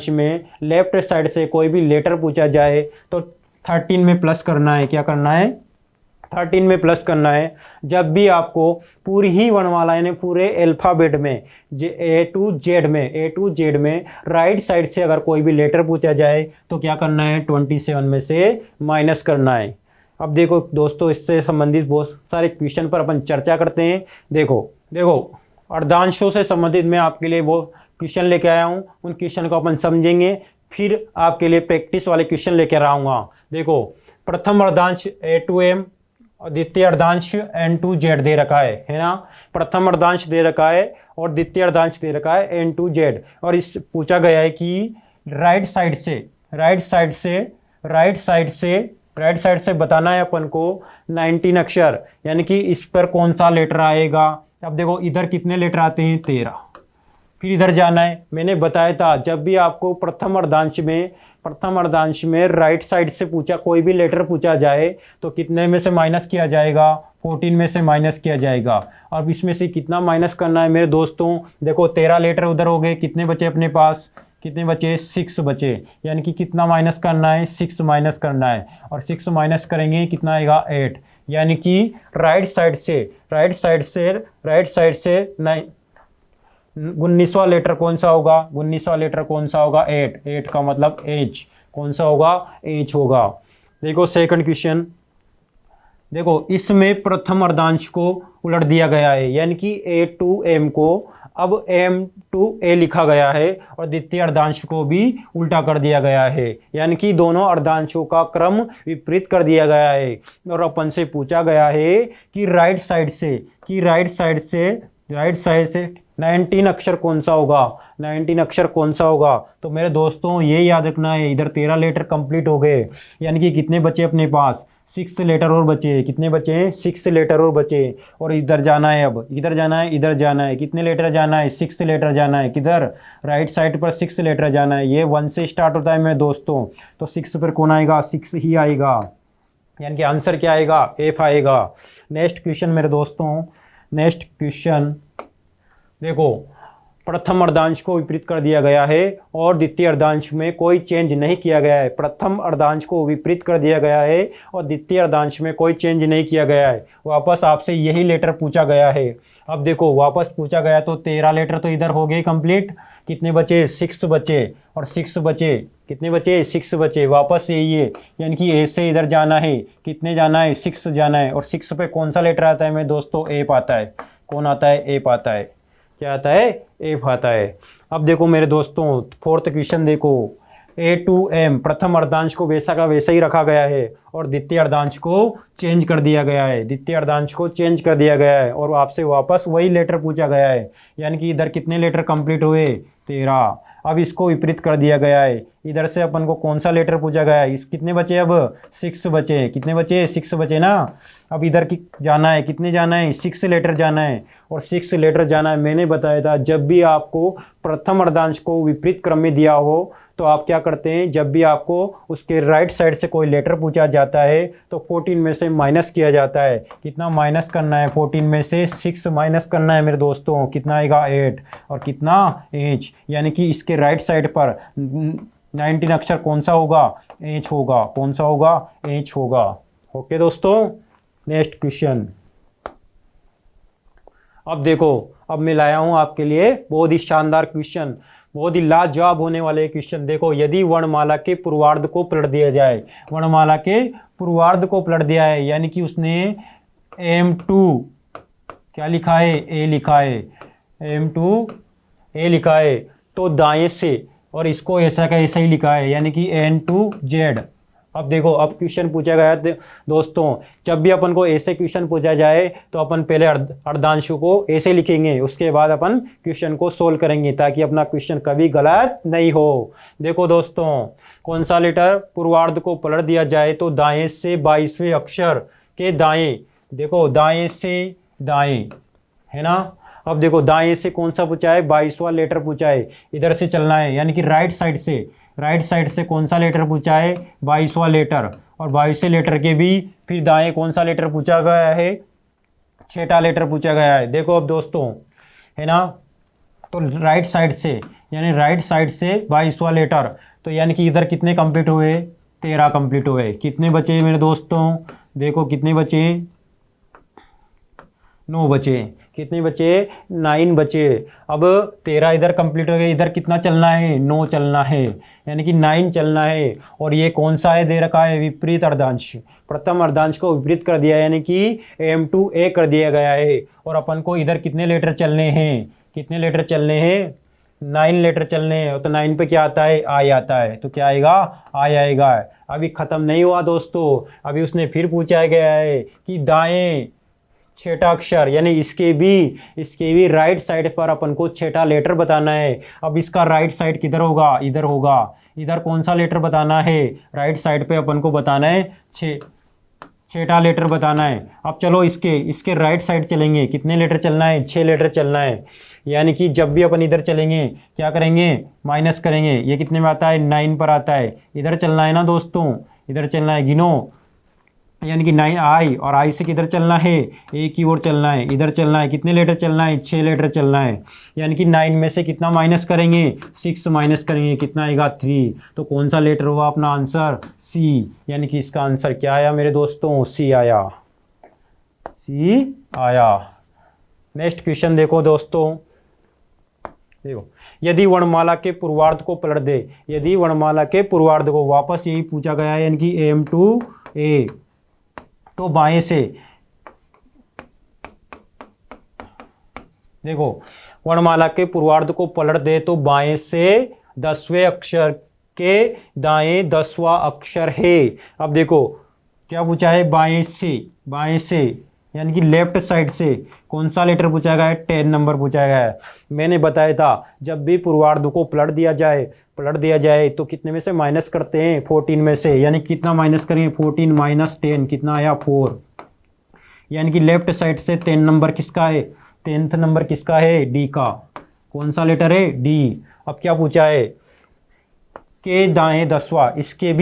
में लेफ्ट साइड से कोई भी लेटर पूछा जाए तो 13 में प्लस करना है। क्या करना है 13 में प्लस करना है। जब भी आपको पूरी ही वर्णमाला यानी पूरे अल्फाबेट में ए टू जेड में राइट साइड से अगर कोई भी लेटर पूछा जाए तो क्या करना है 27 में से माइनस करना है। अब देखो दोस्तों, इससे संबंधित बहुत सारे क्वेश्चन पर अपन चर्चा करते हैं। देखो अर्धांशों से संबंधित मैं आपके लिए वो क्वेश्चन लेके आया हूँ, उन क्वेश्चन को अपन समझेंगे, फिर आपके लिए प्रैक्टिस वाले क्वेश्चन लेकर आऊँगा। देखो प्रथम अर्धांश ए टू एम और द्वितीय अर्धांश एन टू जेड दे रखा है ना। प्रथम अर्धांश दे रखा है और द्वितीय अर्धांश दे रखा है एन टू जेड, और इस पूछा गया है कि राइट साइड से बताना है अपन को 19 अक्षर, यानी कि इस पर कौन सा लेटर आएगा। अब देखो इधर कितने लेटर आते हैं 13, फिर इधर जाना है। मैंने बताया था जब भी आपको प्रथम अर्धांश में राइट साइड से कोई भी लेटर पूछा जाए तो कितने में से माइनस किया जाएगा 14 में से माइनस किया जाएगा। अब इसमें से कितना माइनस करना है मेरे दोस्तों, देखो 13 लेटर उधर हो गए, कितने बचे अपने पास कितने बचे, 6 बचे। यानी कि कितना माइनस करना है, 6 माइनस करना है, और 6 माइनस करेंगे कितना आएगा, 8। यानी कि राइट साइड से 19वां लेटर कौन सा होगा, 19वां लेटर कौन सा होगा, 8। 8 का मतलब एच, कौन सा होगा, एच होगा। देखो सेकंड क्वेश्चन, देखो इसमें प्रथम अर्धांश को उलट दिया गया है, यानी कि ए टू एम को अब एम टू ए लिखा गया है, और द्वितीय अर्धांश को भी उल्टा कर दिया गया है, यानी कि दोनों अर्धांशों का क्रम विपरीत कर दिया गया है। और अपन से पूछा गया है कि राइट साइड से 19 अक्षर कौन सा होगा, 19 अक्षर कौन सा होगा। तो मेरे दोस्तों ये याद रखना है, इधर 13 लेटर कंप्लीट हो गए, यानी कि कितने बचे अपने पास, 6 लेटर और बचे। कितने बचे, 6 लेटर और बचे। और इधर जाना है, अब इधर जाना है, इधर जाना है, कितने लेटर जाना है, 6 लेटर जाना है। किधर, राइट साइड पर 6 लेटर जाना है। ये 1 से स्टार्ट होता है मेरे दोस्तों, तो 6 पर कौन आएगा, 6 ही आएगा, यानी कि आंसर क्या आएगा, एफ आएगा। नेक्स्ट क्वेश्चन मेरे दोस्तों, नेक्स्ट क्वेश्चन देखो, प्रथम अर्धांश को विपरीत कर दिया गया है और द्वितीय अर्धांश में कोई चेंज नहीं किया गया है। प्रथम अर्धांश को विपरीत कर दिया गया है और द्वितीय अर्धांश में कोई चेंज नहीं किया गया है। वापस आपसे यही लेटर पूछा गया है। अब देखो वापस पूछा गया तो 13 लेटर तो इधर हो गए कंप्लीट। कितने बचे, 6 बचे, और 6 बचे, कितने बचे, 6 बचे। वापस यही है, यानी कि ए से इधर जाना है, कितने जाना है, 6 जाना है। और 6 पे कौन सा लेटर आता है मेरे दोस्तों, एफ आता है। कौन आता है, एफ आता है। क्या आता है, एफ आता है। अब देखो मेरे दोस्तों फोर्थ क्वेश्चन देखो, ए टू एम प्रथम अर्धांश को वैसा का वैसा ही रखा गया है और द्वितीय अर्धांश को चेंज कर दिया गया है, द्वितीय अर्धांश को चेंज कर दिया गया है और आपसे वापस वही लेटर पूछा गया है। यानी कि इधर कितने लेटर कंप्लीट हुए, 13। अब इसको विपरीत कर दिया गया है। इधर से अपन को कौन सा लेटर पूछा गया है, इस कितने बचे, अब 6 बचे। कितने बचे, 6 बचे ना। अब इधर की जाना है, कितने जाना है, 6 लेटर जाना है, और 6 लेटर जाना है। मैंने बताया था जब भी आपको प्रथम अर्धांश को विपरीत क्रम में दिया हो तो आप क्या करते हैं, जब भी आपको उसके राइट साइड से कोई लेटर पूछा जाता है तो 14 में से माइनस किया जाता है। कितना माइनस करना है, 14 में से 6 माइनस करना है मेरे दोस्तों। कितना आएगा, 8, और कितना, एच। यानी कि इसके राइट साइड पर 19 अक्षर कौन सा होगा, एच होगा। कौन सा होगा, एच होगा। ओके दोस्तों, नेक्स्ट क्वेश्चन। अब देखो, अब मैं लाया हूं आपके लिए बहुत ही शानदार क्वेश्चन, बहुत ही लाजवाब होने वाले क्वेश्चन। देखो, यदि वर्णमाला के पूर्वार्ध को पलट दिया जाए, वर्णमाला के पूर्वार्ध को पलट दिया है, यानी कि उसने M2 क्या लिखा है, ए लिखा है, M2 ए लिखा है, तो दाएं से, और इसको ऐसा का ऐसा ही लिखा है, यानी कि N2Z। अब देखो, अब क्वेश्चन पूछा गया दोस्तों, जब भी अपन को ऐसे क्वेश्चन पूछा जाए तो अपन पहले अर्धांशों को ऐसे लिखेंगे, उसके बाद अपन क्वेश्चन को सोल्व करेंगे ताकि अपना क्वेश्चन कभी गलत नहीं हो। देखो दोस्तों, कौन सा लेटर पूर्वार्ध को पलट दिया जाए तो दाएं से 22वें अक्षर के दाएं, देखो दाएं से दाएं, है ना। अब देखो दाएं से कौन सा पूछा है, 22वां लेटर पूछा है, इधर से चलना है, यानी कि राइट साइड से कौन सा लेटर पूछा है, 22वां लेटर, और 22वें लेटर के भी फिर दाएं कौन सा लेटर पूछा गया है, 6ठा लेटर पूछा गया है। देखो अब दोस्तों, है ना, तो राइट साइड से, यानी राइट साइड से 22वां लेटर, तो यानी कि इधर कितने कंप्लीट हुए, 13 कंप्लीट हुए। कितने बचे मेरे दोस्तों, देखो कितने बचे, 9 बचे। कितने बचे, 9 बचे। अब 13 इधर कंप्लीट हो गए, इधर कितना चलना है, 9 चलना है, यानी कि 9 चलना है। और ये कौन सा है, दे रखा है विपरीत अर्धांश, प्रथम अर्धांश को विपरीत कर दिया, यानी कि M2A कर दिया गया है। और अपन को इधर कितने लेटर चलने हैं, कितने लेटर चलने हैं, 9 लेटर चलने हैं। तो 9 पे क्या आता है, आई आता है, तो क्या आएगा, आई आएगा। अभी खत्म नहीं हुआ दोस्तों, अभी उसने फिर पूछा गया है कि दाएं 6ठा अक्षर, यानी इसके भी राइट साइड पर अपन को 6ठा लेटर बताना है। अब इसका राइट साइड किधर होगा, इधर होगा। इधर कौन सा लेटर बताना है, राइट साइड पे अपन को बताना है 6ठा लेटर बताना है। अब चलो इसके राइट साइड चलेंगे, कितने लेटर चलना है, 6 लेटर चलना है। यानी कि जब भी अपन इधर चलेंगे क्या करेंगे, माइनस करेंगे। ये कितने में आता है, 9 पर आता है। इधर चलना है ना दोस्तों, इधर चलना है, गिनो यानी कि 9 आई, और आई से किधर चलना है, ए की ओर चलना है, इधर चलना है। कितने लेटर चलना है, 6 लेटर चलना है। यानी कि 9 में से कितना माइनस करेंगे, 6 माइनस करेंगे, कितना आएगा 3। तो कौन सा लेटर हुआ अपना आंसर, सी। यानी कि इसका आंसर क्या आया मेरे दोस्तों, सी आया, सी आया। नेक्स्ट क्वेश्चन देखो दोस्तों, देखो यदि वर्णमाला के पूर्वार्ध को पलट दे, यदि वर्णमाला के पूर्वार्ध को, वापस यही पूछा गया है, यानी कि एम टू ए, तो बाएं से देखो वर्णमाला के पूर्वार्ध को पलट दे तो बाएं से 10वें अक्षर के दाएं 10वां अक्षर है। अब देखो क्या पूछा है, बाएं से, बाएं से यानी कि लेफ्ट साइड से कौन सा लेटर पूछा गया है, 10 नंबर पूछा गया है। मैंने बताया था जब भी पूर्वार्ध को पलट दिया जाए तो कितने में से माइनस करते हैं, 14 में से। यानी कितना माइनस करेंगे, 14 माइनस 10, कितना आया 4। यानी कि लेफ्ट साइड से 10 नंबर किसका है, 10th नंबर किसका है, डी का। कौन सा लेटर है, डी। अब क्या पूछा है, के दाएं 10वां, इसके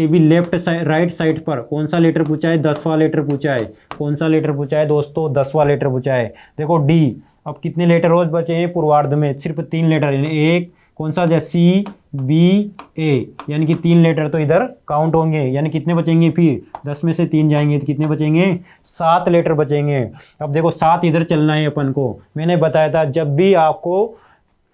भी लेफ्ट साइड, राइट साइड पर कौन सा लेटर पूछा है, 10वां लेटर पूछा है। कौन सा लेटर पूछा है दोस्तों, 10वां लेटर पूछा है। देखो डी। अब कितने लेटर रोज बचे हैं पूर्वार्ध में, सिर्फ 3 लेटर, एक कौन सा, सी बी ए, यानी कि 3 लेटर तो इधर काउंट होंगे। यानी कितने बचेंगे, फिर 10 में से 3 जाएंगे तो कितने बचेंगे, 7 लेटर बचेंगे। अब देखो 7 इधर चलना है अपन को। मैंने बताया था जब भी आपको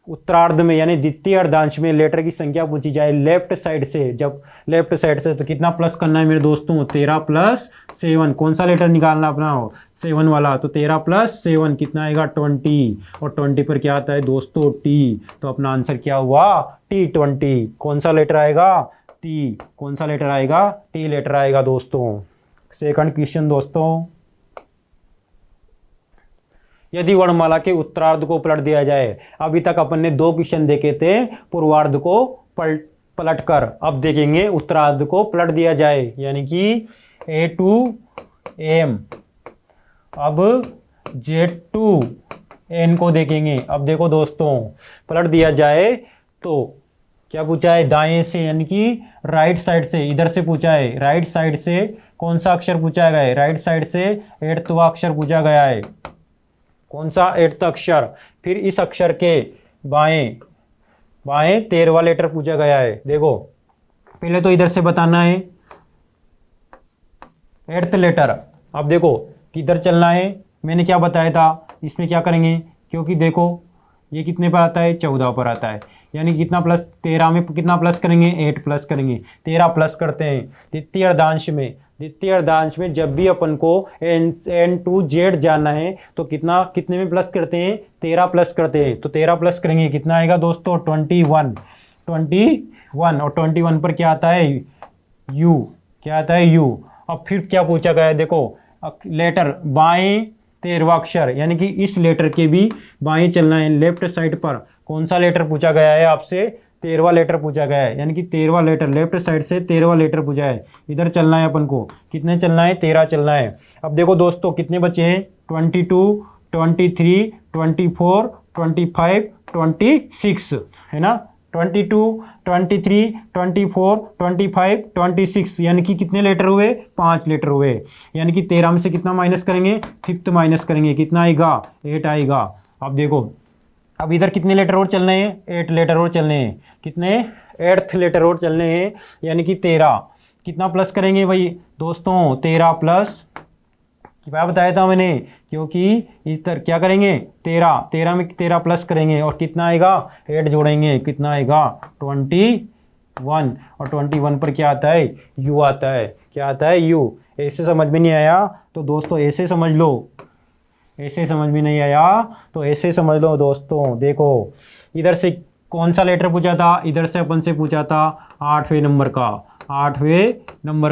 उत्तरार्ध में यानी द्वितीय अर्धांश में लेटर की संख्या पूछी जाए लेफ्ट साइड से, जब लेफ्ट साइड से, तो कितना प्लस करना है मेरे दोस्तों, 13 प्लस 7। कौन सा लेटर निकालना अपना, 7 वाला। तो 13 प्लस 7 कितना आएगा, 20। और 20 पर क्या आता है दोस्तों, टी। तो अपना आंसर क्या हुआ, T20। कौन सा लेटर आएगा, टी। कौन सा लेटर आएगा, टी लेटर आएगा दोस्तों। सेकंड क्वेश्चन दोस्तों, यदि वर्णमाला के उत्तरार्ध को पलट दिया जाए। अभी तक अपन ने 2 क्वेश्चन देखे थे पूर्वार्ध को पलट कर, अब देखेंगे उत्तरार्ध को पलट दिया जाए, यानी कि A to M, अब Z to N को देखेंगे। अब देखो दोस्तों पलट दिया जाए तो क्या पूछा है, दाएं से यानी कि राइट साइड से, इधर से पूछा है, राइट साइड से कौन सा अक्षर पूछा गया है, राइट साइड से 8वां अक्षर पूछा गया है। कौन सा, 8th अक्षर। फिर इस अक्षर के बाएं 13वां लेटर पूछा गया है। देखो पहले तो इधर से बताना है 8th लेटर। अब देखो किधर चलना है, मैंने क्या बताया था, इसमें क्या करेंगे, क्योंकि देखो ये कितने पर आता है, 14 पर आता है। यानी कितना प्लस, 13 में कितना प्लस करेंगे, 8 प्लस करेंगे, 13 प्लस करते हैं। द्वितीय अर्धांश में जब भी अपन को N to Z जाना है तो कितने में प्लस करते हैं, 13 प्लस करते हैं। तो 13 प्लस करेंगे, कितना आएगा दोस्तों, 21। और 21 पर क्या आता है, U। क्या आता है, U। अब फिर क्या पूछा गया है, देखो लेटर बाएं 13वां अक्षर, यानी कि इस लेटर के भी बाएं चलना है, लेफ्ट साइड पर। कौन सा लेटर पूछा गया है आपसे, 13वां लेटर पूछा गया है। यानी कि 13वां लेटर, लेफ्ट साइड से 13वां लेटर पूछा है, इधर चलना है अपन को। कितने चलना है, 13 चलना है। अब देखो दोस्तों कितने बचे हैं, 22, 23, 24, 25, 26 है ना। 22, 23, 24, 25, 26, यानी कि कितने लेटर हुए, 5 लेटर हुए। यानी कि 13 में से कितना माइनस करेंगे, 5th माइनस करेंगे, कितना आएगा, 8 आएगा। अब देखो अब इधर कितने लेटर और चलने हैं, 8 लेटर और चलने हैं। कितने, 8th लेटर और चलने हैं, यानी कि 13। कितना प्लस करेंगे भाई दोस्तों, 13 प्लस, क्या बताया था मैंने, क्योंकि इस तरह क्या करेंगे, 13 में 13 प्लस करेंगे और कितना आएगा, 8 जोड़ेंगे, कितना आएगा, 21। और 21 पर क्या आता है, U आता है। क्या आता है, U। ऐसे समझ में नहीं आया तो दोस्तों ऐसे समझ लो, ऐसे समझ में नहीं आया तो ऐसे समझ लो दोस्तों। देखो इधर से कौन सा लेटर पूछा था, इधर से अपन से पूछा था 8वें नंबर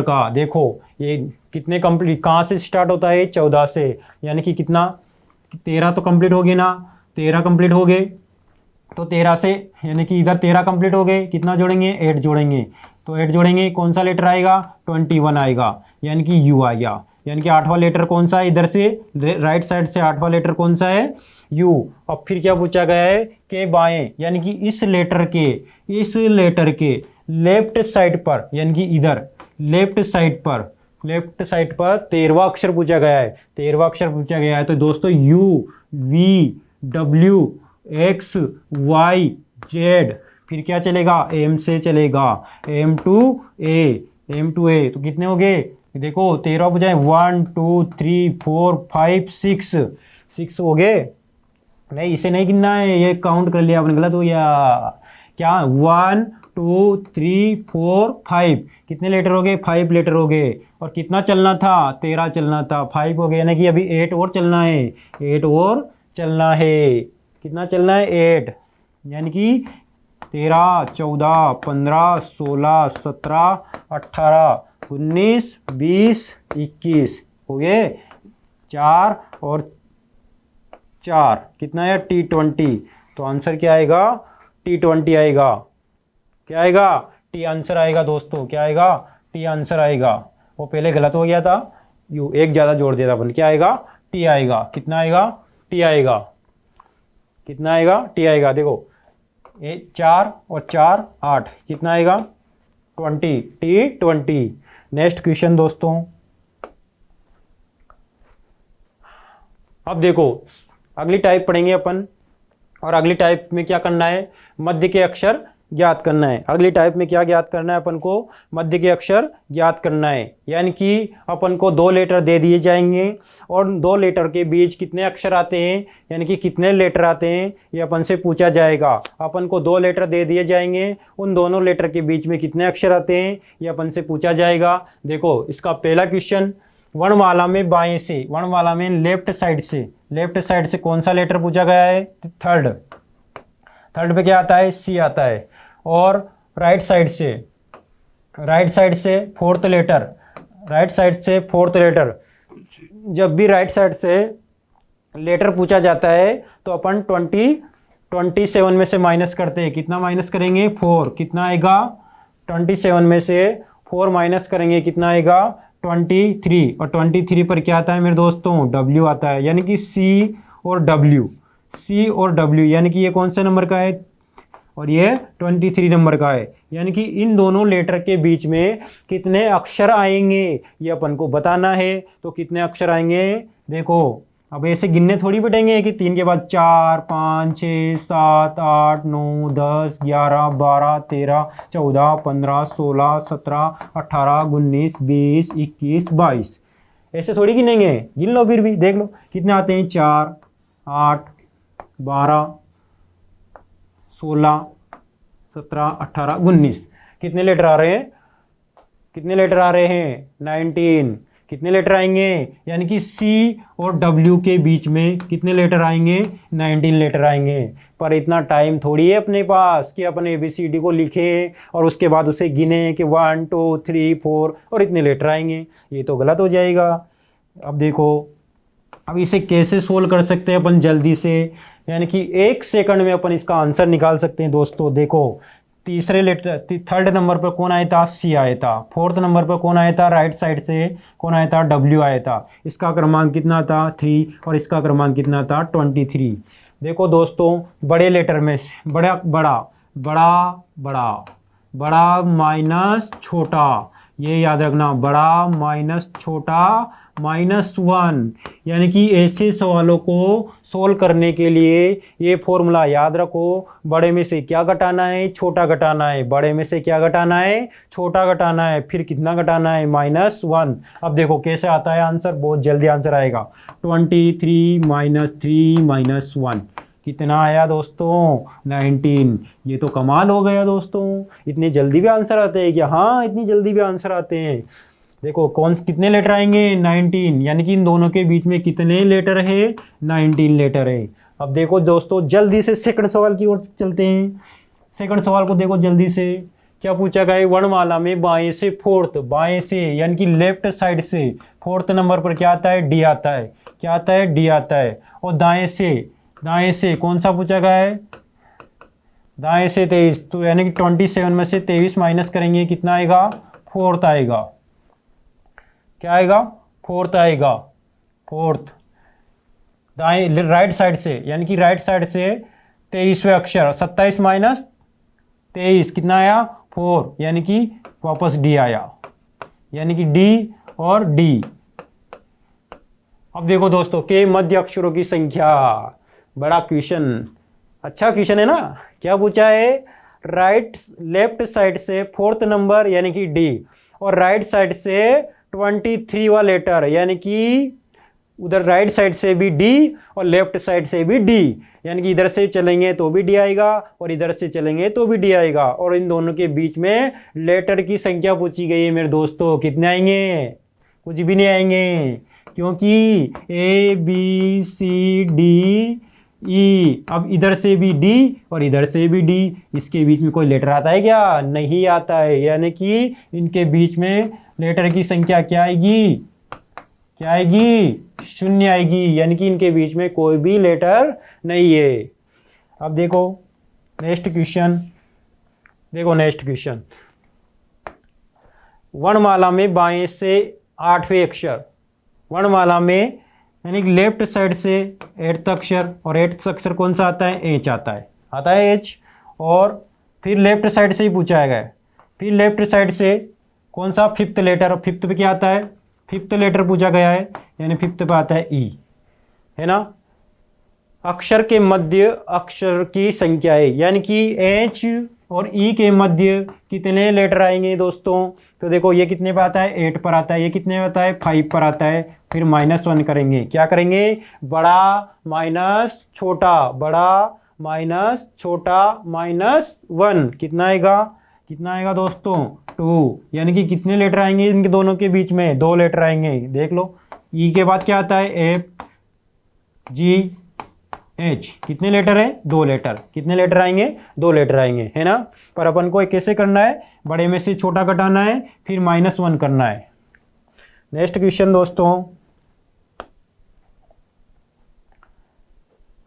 का। देखो ये कितने कंप्लीट, कहाँ से स्टार्ट होता है, 14 से। यानी कि कितना, 13 तो कंप्लीट हो गए ना, 13 कंप्लीट हो गए तो 13 से, यानी कि इधर 13 कंप्लीट हो गए, कितना जोड़ेंगे, 8 जोड़ेंगे। तो 8 जोड़ेंगे, कौन सा लेटर आएगा, 21 आएगा, यानी कि U आ गया। यानी कि 8वां लेटर कौन सा है, इधर से राइट साइड से 8वां लेटर कौन सा है, U। और फिर क्या पूछा गया है, के बाएं, यानी कि इस लेटर के लेफ्ट साइड पर, यानी कि इधर लेफ्ट साइड पर लेफ्ट साइड पर 13वां अक्षर पूछा गया है, 13वां अक्षर पूछा गया है, तो दोस्तों U V W X Y Z, फिर क्या चलेगा, एम से चलेगा, M to A, M to A, तो कितने हो गए देखो 13 बजाय 1 2 3 4 5 6, 6 हो गए। नहीं इसे नहीं गिनना है, ये काउंट कर लिया आपने, गलत हो गया। क्या 1 2 3 4 5, कितने लेटर हो गए, 5 लेटर हो गए। और कितना चलना था, 13 चलना था, 5 हो गया, यानी कि अभी 8 और चलना है, 8 और चलना है। कितना चलना है, 8, यानी कि 13 14 15 16 17 18 19 20 21 हो गए, 4 और 4 कितना है, T20, तो आंसर क्या आएगा, T20 आएगा। क्या आएगा, टी आंसर आएगा दोस्तों, क्या आएगा, टी आंसर आएगा। वो पहले गलत हो गया था, यू एक ज़्यादा जोड़ दिया था अपन, क्या आएगा, टी आएगा। कितना आएगा, टी आएगा, कितना आएगा, टी आएगा। देखो 4 और 4 8, कितना आएगा, 20, T20। नेक्स्ट क्वेश्चन दोस्तों, अब देखो अगली टाइप पढ़ेंगे अपन, और अगली टाइप में क्या करना है, मध्य के अक्षर ज्ञात करना है। अगली टाइप में क्या ज्ञात करना है अपन को, मध्य के अक्षर ज्ञात करना है, यानी कि अपन को 2 लेटर दे दिए जाएंगे और 2 लेटर के बीच कितने अक्षर आते हैं, यानी कि कितने लेटर आते हैं, ये अपन से पूछा जाएगा। अपन को 2 लेटर दे दिए जाएंगे, उन दोनों लेटर के बीच में कितने अक्षर आते हैं, ये अपन से पूछा जाएगा। देखो इसका पहला क्वेश्चन, वर्णमाला में बाएं से, वर्णमाला में लेफ्ट साइड से, लेफ्ट साइड से कौन सा लेटर पूछा गया है, थर्ड, थर्ड पे क्या आता है, सी आता है। और राइट साइड से, राइट साइड से फोर्थ लेटर, राइट साइड से फोर्थ लेटर, जब भी राइट साइड से लेटर पूछा जाता है तो अपन 27 में से माइनस करते हैं, कितना माइनस करेंगे, 4, कितना आएगा, 27 में से 4 माइनस करेंगे, कितना आएगा, 23। और 23 पर क्या आता है मेरे दोस्तों, W आता है, यानी कि C और W, C और W, यानी कि ये कौन से नंबर का है, और ये 23 नंबर का है। यानी कि इन दोनों लेटर के बीच में कितने अक्षर आएंगे ये अपन को बताना है। तो कितने अक्षर आएंगे, देखो अब ऐसे गिनने थोड़ी बैठेंगे कि 3 के बाद 4 5 6 7 8 9 10 11 12 13 14 15 16 17 18 19 20 21 22, ऐसे थोड़ी गिनेंगे। गिन लो फिर भी, देख लो कितने आते हैं, 4 8 12 16 17 18 19, कितने लेटर आ रहे हैं, कितने लेटर आ रहे हैं, 19। कितने लेटर आएंगे, यानी कि C और W के बीच में कितने लेटर आएंगे, 19 लेटर आएंगे। पर इतना टाइम थोड़ी है अपने पास कि अपन ABCD को लिखें और उसके बाद उसे गिने कि 1 2 3 4 और इतने लेटर आएंगे, ये तो गलत हो जाएगा। अब देखो अब इसे कैसे सोल्व कर सकते हैं अपन जल्दी से, यानी कि 1 सेकंड में अपन इसका आंसर निकाल सकते हैं दोस्तों। देखो तीसरे लेटर, थर्ड नंबर पर कौन आया था, C आया था। फोर्थ नंबर पर कौन आया था, राइट साइड से कौन आया था, W आया था। इसका क्रमांक कितना था, 3, और इसका क्रमांक कितना था, 23। देखो दोस्तों बड़े लेटर में बड़ा बड़ा बड़ा बड़ा बड़ा माइनस छोटा, ये याद रखना, बड़ा माइनस छोटा -1, यानी कि ऐसे सवालों को सोल्व करने के लिए ये फॉर्मूला याद रखो। बड़े में से क्या घटाना है, छोटा घटाना है, बड़े में से क्या घटाना है, छोटा घटाना है, फिर कितना घटाना है, -1। अब देखो कैसे आता है आंसर, बहुत जल्दी आंसर आएगा, 23 - 3 - 1, कितना आया दोस्तों, 19। ये तो कमाल हो गया दोस्तों, इतनी जल्दी भी आंसर आते हैं क्या, हाँ इतनी जल्दी भी आंसर आते हैं। देखो कौन कितने लेटर आएंगे, 19, यानी कि इन दोनों के बीच में कितने लेटर है, 19 लेटर है। अब देखो दोस्तों जल्दी से सेकंड सवाल की ओर चलते हैं। सेकंड सवाल को देखो जल्दी से, क्या पूछा गया है, वर्णमाला में बाएं से फोर्थ, बाएं से यानी कि लेफ्ट साइड से फोर्थ नंबर पर क्या आता है, डी आता है, क्या आता है, डी आता है। और दाएं से कौन सा पूछा गया है, दाएं से 23, तो यानी कि 27 में से 23 माइनस करेंगे, कितना आएगा, फोर्थ आएगा, क्या आएगा, फोर्थ आएगा, फोर्थ। दाएं राइट साइड से, यानी कि राइट साइड से 23वें अक्षर, 27 माइनस 23 कितना आया, 4, यानी कि वापस डी आया, यानी कि डी और डी। अब देखो दोस्तों, के मध्य अक्षरों की संख्या, बड़ा क्वेश्चन, अच्छा क्वेश्चन है ना। क्या पूछा है, लेफ्ट साइड से फोर्थ नंबर यानी कि डी, और राइट साइड से 23वां लेटर यानी कि उधर राइट साइड से भी डी और लेफ्ट साइड से भी डी, यानी कि इधर से चलेंगे तो भी डी आएगा और इधर से चलेंगे तो भी डी आएगा, और इन दोनों के बीच में लेटर की संख्या पूछी गई है मेरे दोस्तों। कितने आएंगे, कुछ भी नहीं आएंगे, क्योंकि ए बी सी डी ई, अब इधर से भी डी और इधर से भी डी, इसके बीच में कोई लेटर आता है क्या, नहीं आता है, यानी कि इनके बीच में लेटर की संख्या क्या आएगी, क्या आएगी, शून्य आएगी, यानी कि इनके बीच में कोई भी लेटर नहीं है। अब देखो नेक्स्ट क्वेश्चन, देखो नेक्स्ट क्वेश्चन, वर्णमाला में बाएं से 8वें अक्षर, वर्णमाला में यानी कि लेफ्ट साइड से 8th अक्षर, और 8th अक्षर कौन सा आता है, एच आता है, आता है एच, और फिर लेफ्ट साइड से ही पूछा गया है, फिर लेफ्ट साइड से कौन सा 5th लेटर, और 5th पे क्या आता है, 5th लेटर पूछा गया है, यानी 5th पे आता है ई, है ना। अक्षर के मध्य अक्षर की संख्या है, यानी कि एच और ई के मध्य कितने लेटर आएंगे दोस्तों, तो देखो ये कितने पर आता है, 8 पर आता है, ये कितने पर आता है, 5 पर आता है, फिर -1 करेंगे, क्या करेंगे, बड़ा माइनस छोटा, बड़ा माइनस छोटा -1, कितना आएगा, कितना आएगा दोस्तों, 2, यानी कि कितने लेटर आएंगे इनके दोनों के बीच में, 2 लेटर आएंगे, देख लो। ई के बाद क्या आता है, एफ जी एच, कितने लेटर है, 2 लेटर, कितने लेटर आएंगे, 2 लेटर आएंगे, है ना। पर अपन को कैसे करना है, बड़े में से छोटा घटाना है, फिर -1 करना है। नेक्स्ट क्वेश्चन दोस्तों,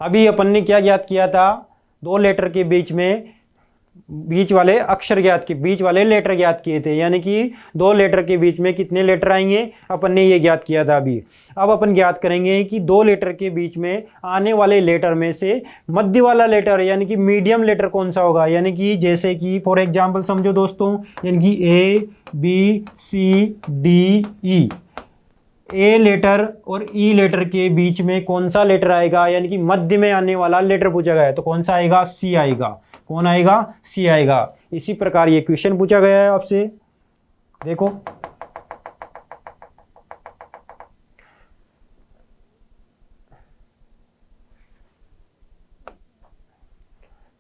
अभी अपन ने क्या ज्ञात किया था, 2 लेटर के बीच में बीच वाले अक्षर ज्ञात किए, बीच वाले लेटर ज्ञात किए थे, यानी कि 2 लेटर के बीच में कितने लेटर आएंगे, अपन ने ये ज्ञात किया था अभी। अब अपन ज्ञात करेंगे कि 2 लेटर के बीच में आने वाले लेटर में से मध्य वाला लेटर यानी कि मीडियम लेटर कौन सा होगा, यानी कि जैसे कि फॉर एग्जांपल समझो दोस्तों, यानी कि A B C D E, A letter और ई लेटर के बीच में कौन सा लेटर आएगा, यानी कि मध्य में आने वाला लेटर पूछा गया है, तो कौन सा आएगा, सी आएगा, कौन आएगा, सी आएगा। इसी प्रकार ये क्वेश्चन पूछा गया है आपसे, देखो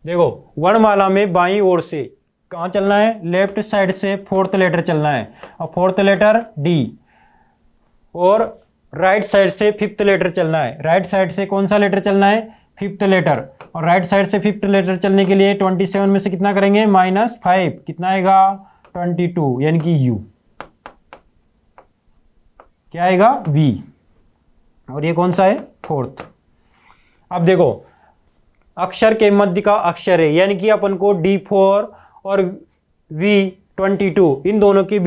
देखो, वर्णमाला में बाईं ओर से कहाँ चलना है, लेफ्ट साइड से 4th लेटर चलना है, और 4th लेटर डी, और राइट साइड से 5th लेटर चलना है, राइट साइड से कौन सा लेटर चलना है, 5th लेटर, और राइट साइड से 5th लेटर चलने के लिए 27 में से कितना करेंगे, -5, कितना आएगा, 22, यानी कि यू, क्या आएगा, वी, और ये कौन सा है, 4th। अब देखो अक्षर के मध्य का अक्षर है, यानी कि अपन को D4 और V22 इन दोनों के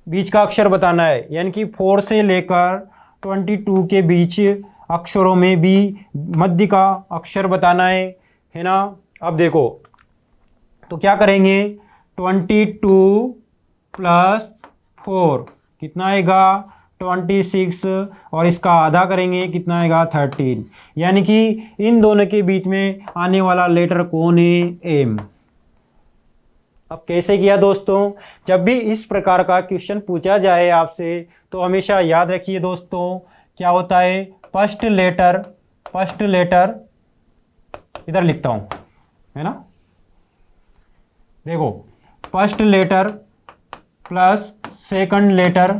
बीच का अक्षर बताना है, यानी कि 4 से लेकर 22 के बीच अक्षरों में भी मध्य का अक्षर बताना है ना। अब देखो तो क्या करेंगे, 22 + 4 कितना आएगा, 26, और इसका आधा करेंगे, कितना आएगा, 13, यानी कि इन दोनों के बीच में आने वाला लेटर कौन है, एम। अब कैसे किया दोस्तों, जब भी इस प्रकार का क्वेश्चन पूछा जाए आपसे तो हमेशा याद रखिए दोस्तों, क्या होता है, फर्स्ट लेटर इधर लिखता हूं, है ना, देखो first letter plus second letter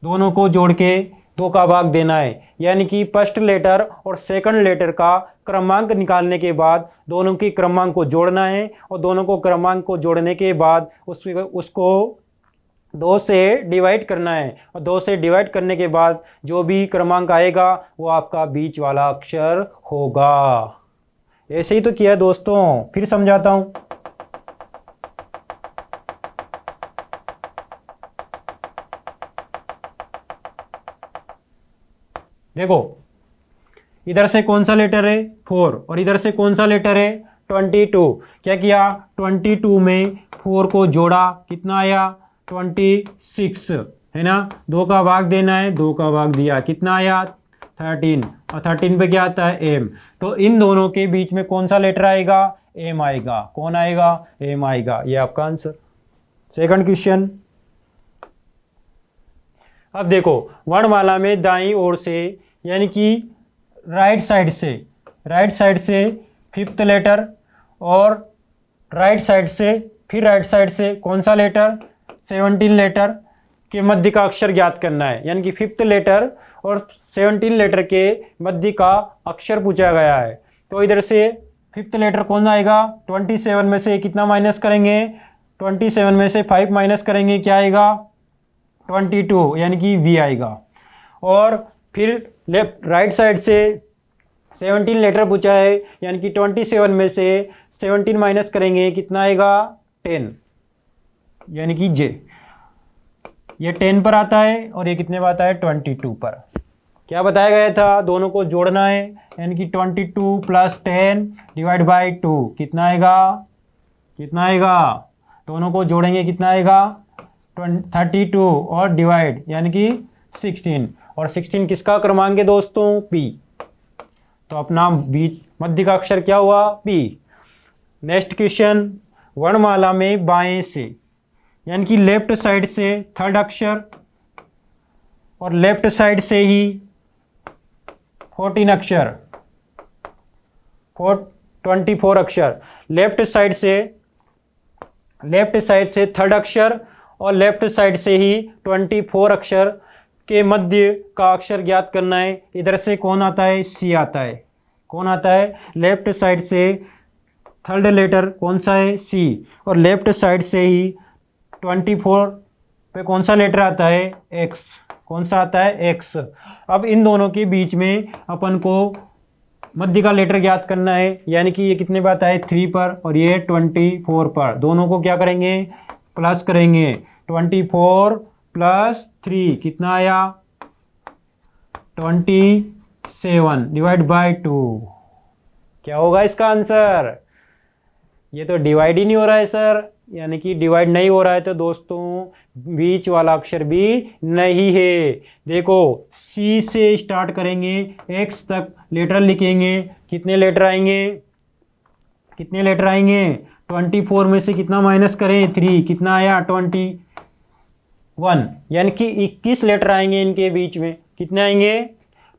दोनों को जोड़ के 2 का भाग देना है, यानी कि फर्स्ट लेटर और सेकंड लेटर का क्रमांक निकालने के बाद दोनों की क्रमांक को जोड़ना है, और दोनों को क्रमांक को जोड़ने के बाद उसको 2 से डिवाइड करना है, और 2 से डिवाइड करने के बाद जो भी क्रमांक आएगा वो आपका बीच वाला अक्षर होगा। ऐसे ही तो किया है दोस्तों, फिर समझाता हूं। देखो इधर से कौन सा लेटर है, 4, और इधर से कौन सा लेटर है, 22। क्या किया, 22 में 4 को जोड़ा, कितना आया, 26 है ना, 2 का भाग देना है, 2 का भाग दिया, कितना आया 13, और 13 पे क्या आता है एम। तो इन दोनों के बीच में कौन सा लेटर आएगा, एम आएगा। कौन आएगा, एम आएगा। ये आपका आंसर। Second question. अब देखो वर्णमाला में दाईं ओर से यानी कि राइट साइड से फिफ्थ लेटर और राइट साइड से फिर राइट साइड से कौन सा लेटर, 17 लेटर के मध्य का अक्षर ज्ञात करना है। यानी कि फिफ्थ लेटर और 17 लेटर के मध्य का अक्षर पूछा गया है। तो इधर से फिफ्थ लेटर कौन आएगा, 27 में से कितना माइनस करेंगे, 27 में से 5 माइनस करेंगे, क्या आएगा 22, यानी कि वी आएगा। और फिर लेफ्ट राइट साइड से 17 लेटर पूछा है, यानी कि 27 में से 17 माइनस करेंगे, कितना आएगा 10, यानी कि जे। ये 10 पर आता है और ये कितने पर आता है 22 पर। क्या बताया गया था, दोनों को जोड़ना है, यानी कि 22 + 10 डिवाइड बाई 2 कितना आएगा, दोनों को जोड़ेंगे कितना आएगा 32 और डिवाइड यानी कि 16, और 16 किसका क्रमांक है दोस्तों, पी। तो अपना बीच मध्य का अक्षर क्या हुआ, पी। Next question. वर्णमाला में बाएं से यानी कि लेफ्ट साइड से थर्ड अक्षर और लेफ्ट साइड से ही 14 अक्षर 24 अक्षर, लेफ्ट साइड से थर्ड अक्षर और लेफ्ट साइड से ही 24 अक्षर के मध्य का अक्षर ज्ञात करना है। इधर से कौन आता है, सी आता है। कौन आता है, लेफ्ट साइड से थर्ड लेटर कौन सा है, सी, और लेफ्ट साइड से ही 24 पे कौन सा लेटर आता है, एक्स। कौन सा आता है, एक्स। अब इन दोनों के बीच में अपन को मध्य का लेटर ज्ञात करना है, यानी कि ये कितने पे आता है 3 पर और ये 24 पर। दोनों को क्या करेंगे, प्लस करेंगे, 24 + 3 कितना आया 27 डिवाइड बाई 2। क्या होगा इसका आंसर, ये तो डिवाइड ही नहीं हो रहा है सर, यानी कि डिवाइड नहीं हो रहा है तो दोस्तों बीच वाला अक्षर भी नहीं है। देखो सी से स्टार्ट करेंगे, एक्स तक लेटर लिखेंगे, कितने लेटर आएंगे 24 में से कितना माइनस करें 3, कितना आया 21, यानी कि 21 लेटर आएंगे इनके बीच में। कितने आएंगे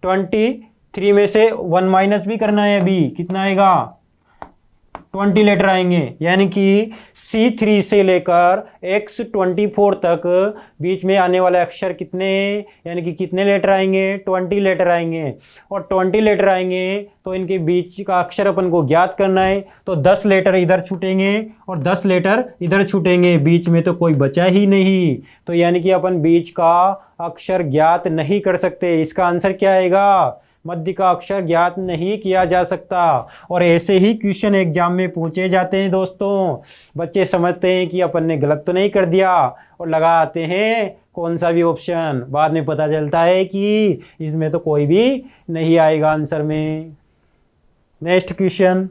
23 में से 1 माइनस भी करना है अभी, कितना आएगा 20 लेटर आएंगे, यानी कि C3 से लेकर X24 तक बीच में आने वाले अक्षर कितने, यानी कि कितने लेटर आएंगे 20 लेटर आएंगे। और 20 लेटर आएंगे तो इनके बीच का अक्षर अपन को ज्ञात करना है। तो 10 लेटर इधर छूटेंगे और 10 लेटर इधर छूटेंगे, बीच में तो कोई बचा ही नहीं। तो यानी कि अपन बीच का अक्षर ज्ञात नहीं कर सकते। इसका आंसर क्या आएगा, मध्य का अक्षर ज्ञात नहीं किया जा सकता। और ऐसे ही क्वेश्चन एग्जाम में पूछे जाते हैं दोस्तों। बच्चे समझते हैं कि अपन ने गलत तो नहीं कर दिया और लगा आते हैं कौन सा भी ऑप्शन, बाद में पता चलता है कि इसमें तो कोई भी नहीं आएगा आंसर में। Next question.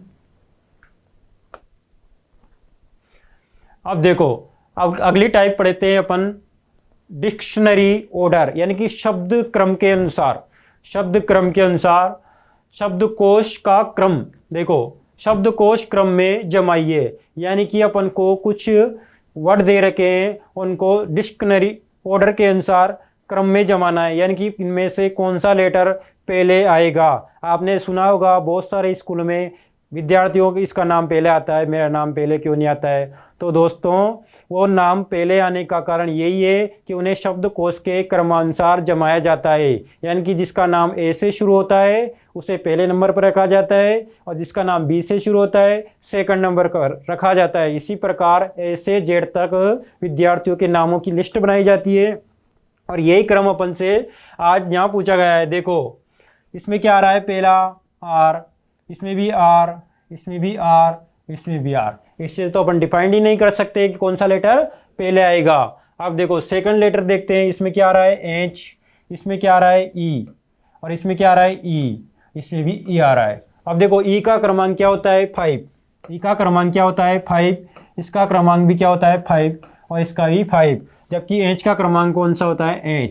अब देखो, अब अगली टाइप पढ़ते हैं अपन डिक्शनरी ऑर्डर, यानी कि शब्द क्रम के अनुसार शब्दकोश का क्रम। देखो शब्दकोश क्रम में जमाइए, यानी कि अपन को कुछ वर्ड दे रखे हैं, उनको डिक्शनरी ऑर्डर के अनुसार क्रम में जमाना है, यानी कि इनमें से कौन सा लेटर पहले आएगा। आपने सुना होगा बहुत सारे स्कूल में विद्यार्थियों को इसका नाम पहले आता है, मेरा नाम पहले क्यों नहीं आता है। तो दोस्तों वो नाम पहले आने का कारण यही है कि उन्हें शब्दकोश के क्रमानुसार जमाया जाता है, यानी कि जिसका नाम ए से शुरू होता है उसे पहले नंबर पर रखा जाता है, और जिसका नाम बी से शुरू होता है सेकंड नंबर पर रखा जाता है। इसी प्रकार ए से जेड तक विद्यार्थियों के नामों की लिस्ट बनाई जाती है, और यही क्रम अपन से आज यहाँ पूछा गया है। देखो इसमें क्या आ रहा है, पहला आर, इसमें भी आर, इसमें भी आर, इसमें भी आर। इससे तो अपन डिफाइंड ही नहीं कर सकते कि कौन सा लेटर पहले आएगा। अब देखो सेकंड लेटर देखते हैं, इसमें क्या आ रहा है एच, इसमें क्या आ रहा है ई, और इसमें क्या आ रहा है ई, इसमें भी ई आ रहा है। अब देखो ई का क्रमांक क्या होता है 5, ई का क्रमांक क्या होता है 5, इसका क्रमांक भी क्या होता है 5 और इसका भी 5। जबकि एच का क्रमांक कौन सा होता है,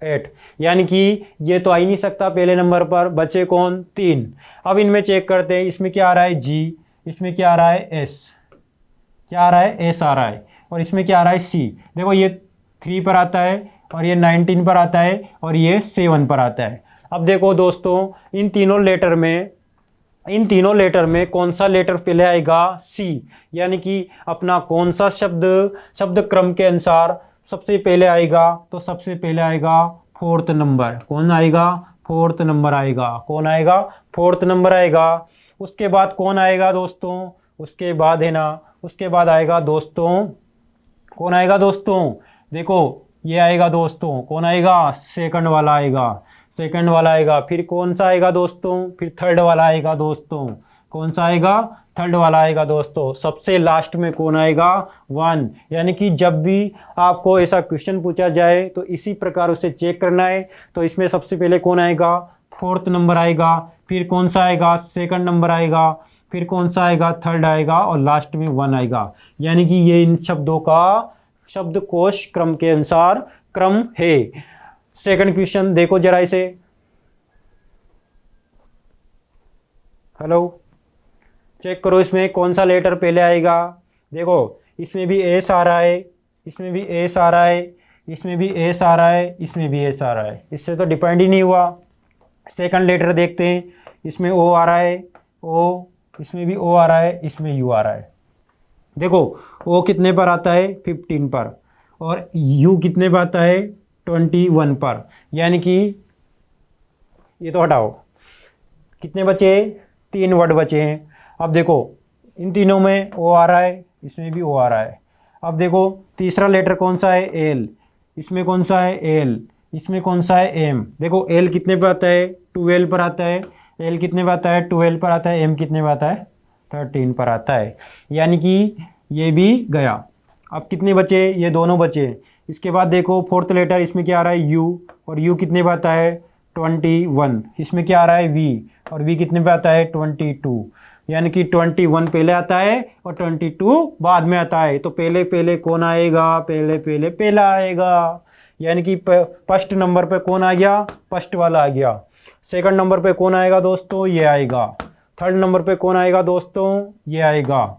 8, यानी कि ये तो आ ही नहीं सकता पहले नंबर पर, बचे कौन, 3। अब इनमें चेक करते हैं, इसमें क्या आ रहा है जी, इसमें क्या आ रहा है एस, क्या आ रहा है एस आ रहा है, और इसमें क्या आ रहा है सी। देखो ये 3 पर आता है और ये 19 पर आता है और ये 7 पर आता है। अब देखो दोस्तों इन तीनों लेटर में कौन सा लेटर पहले आएगा, सी, यानी कि अपना कौन सा शब्द क्रम के अनुसार सबसे पहले आएगा, तो सबसे पहले आएगा 4th नंबर। कौन आएगा, 4th नंबर आएगा। कौन आएगा, 4th नंबर आएगा। उसके बाद कौन आएगा दोस्तों, उसके बाद है ना, उसके बाद आएगा दोस्तों, कौन आएगा दोस्तों, देखो ये आएगा दोस्तों, कौन आएगा, सेकंड वाला आएगा, सेकंड वाला आएगा। फिर कौन सा आएगा दोस्तों, फिर थर्ड वाला आएगा दोस्तों, कौन सा आएगा, थर्ड वाला आएगा दोस्तों। सबसे लास्ट में कौन आएगा, 1। यानी कि जब भी आपको ऐसा क्वेश्चन पूछा जाए तो इसी प्रकार उसे चेक करना है। तो इसमें सबसे पहले कौन आएगा, 4th नंबर आएगा, फिर कौन सा आएगा, सेकंड नंबर आएगा, फिर कौन सा आएगा, थर्ड आएगा, और लास्ट में 1 आएगा। यानी कि ये इन शब्दों का शब्दकोश क्रम के अनुसार क्रम है। सेकंड क्वेश्चन देखो जरा इसे, हेलो, चेक करो इसमें कौन सा लेटर पहले आएगा। देखो इसमें भी एस आ रहा है, इसमें भी एस आ रहा है, इसमें भी एस आ रहा है, इसमें भी एस आ रहा है, इससे तो डिपेंड ही नहीं हुआ। सेकंड लेटर देखते हैं, इसमें ओ आ रहा है, ओ, इसमें भी ओ आ रहा है, इसमें यू आ रहा है। देखो ओ कितने पर आता है, 15 पर, और यू कितने पर आता है, 21 पर। यानी कि ये तो हटाओ, कितने बचे, 3 वर्ड बचे हैं। अब देखो इन तीनों में ओ आ रहा है, इसमें भी ओ आ रहा है। अब देखो तीसरा लेटर कौन सा है, एल, इसमें कौन सा है, एल, इसमें कौन सा है, एम। देखो एल कितने पर आता है, 12 पर आता है, एल कितने पर आता है, 12 पर आता है, एम कितने पर आता है, 13 पर आता है। यानी कि ये भी गया। अब कितने बचे, ये दोनों बचे। इसके बाद देखो 4th लेटर, इसमें क्या आ रहा है, यू, और यू कितने पर आता है, 21। इसमें क्या आ रहा है, वी, और वी कितने पे आता है, 22। यानी कि 21 पहले आता है और 22 बाद में आता है। तो पहले पहले कौन आएगा, पहले पहले पहला आएगा। यानी कि फर्स्ट नंबर पे कौन आ गया, फर्स्ट वाला आ गया। सेकंड नंबर पे कौन आएगा दोस्तों, ये आएगा। थर्ड नंबर पे कौन आएगा दोस्तों, ये आएगा।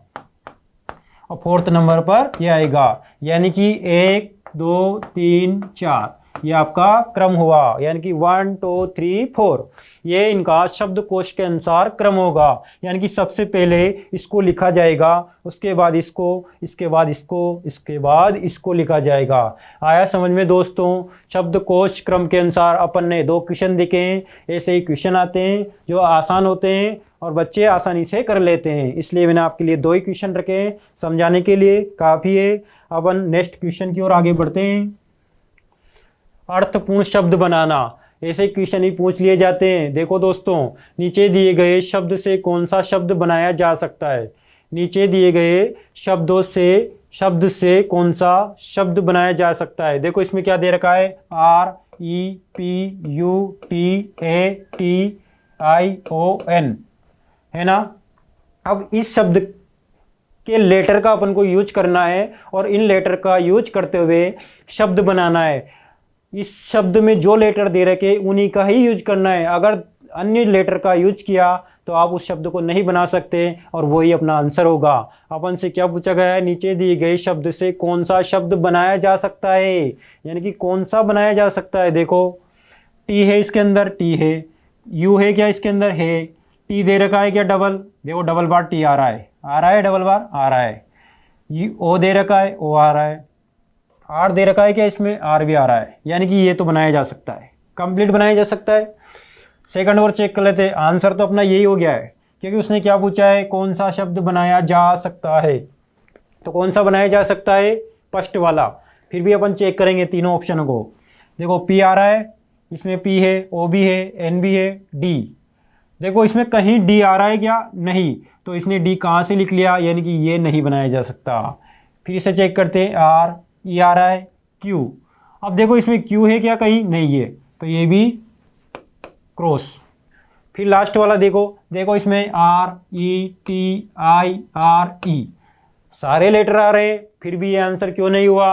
और 4th नंबर पर ये आएगा। यानी कि 1 2 3 4 ये आपका क्रम हुआ। यानी कि 1 2 3 4 ये इनका शब्दकोश के अनुसार क्रम होगा। यानी कि सबसे पहले इसको लिखा जाएगा, उसके बाद इसको, इसके बाद इसको, इसके बाद इसको लिखा जाएगा। आया समझ में दोस्तों। शब्दकोश क्रम के अनुसार अपन ने 2 क्वेश्चन देखे हैं। ऐसे ही क्वेश्चन आते हैं जो आसान होते हैं और बच्चे आसानी से कर लेते हैं, इसलिए मैंने आपके लिए 2 ही क्वेश्चन रखे हैं, समझाने के लिए काफ़ी है। अपन नेक्स्ट क्वेश्चन की ओर आगे बढ़ते हैं। अर्थपूर्ण शब्द बनाना, ऐसे क्वेश्चन ही पूछ लिए जाते हैं। देखो दोस्तों, नीचे दिए गए शब्द से कौन सा शब्द बनाया जा सकता है। नीचे दिए गए शब्द से कौन सा शब्द बनाया जा सकता है। देखो इसमें क्या दे रखा है, REPUTATION, है ना। अब इस शब्द के लेटर का अपन को यूज करना है और इन लेटर का यूज करते हुए शब्द बनाना है। इस शब्द में जो लेटर दे रखे उन्हीं का ही यूज करना है। अगर अन्य लेटर का यूज किया तो आप उस शब्द को नहीं बना सकते और वही अपना आंसर होगा। अपन से क्या पूछा गया है, नीचे दिए गए शब्द से कौन सा शब्द बनाया जा सकता है, यानी कि कौन सा बनाया जा सकता है। देखो टी है, इसके अंदर टी है, यू है क्या, इसके अंदर है, टी दे रखा है क्या, डबल, देखो डबल बार टी आ रहा है, डबल बार आ रहा है। ओ दे रखा है, ओ आ रहा है, आर दे रखा है क्या, इसमें आर भी आ रहा है। यानी कि ये तो बनाया जा सकता है, कंप्लीट बनाया जा सकता है। सेकंड और चेक कर लेते हैं। आंसर तो अपना यही हो गया है, क्योंकि उसने क्या पूछा है, कौन सा शब्द बनाया जा सकता है। तो कौन सा बनाया जा सकता है, फर्स्ट वाला। फिर भी अपन चेक करेंगे तीनों ऑप्शनों को। देखो पी आ रहा है, इसमें पी है, ओ भी है, एन भी है, डी। देखो इसमें कहीं डी आ रहा है क्या, नहीं, तो इसने डी कहाँ से लिख लिया, यानी कि ये नहीं बनाया जा सकता। फिर इसे चेक करते हैं, आर, ई आ रहा है, क्यू। अब देखो इसमें क्यू है क्या, कहीं नहीं है, तो ये भी क्रॉस। फिर लास्ट वाला देखो इसमें RETIRE सारे लेटर आ रहे हैं, फिर भी ये आंसर क्यों नहीं हुआ।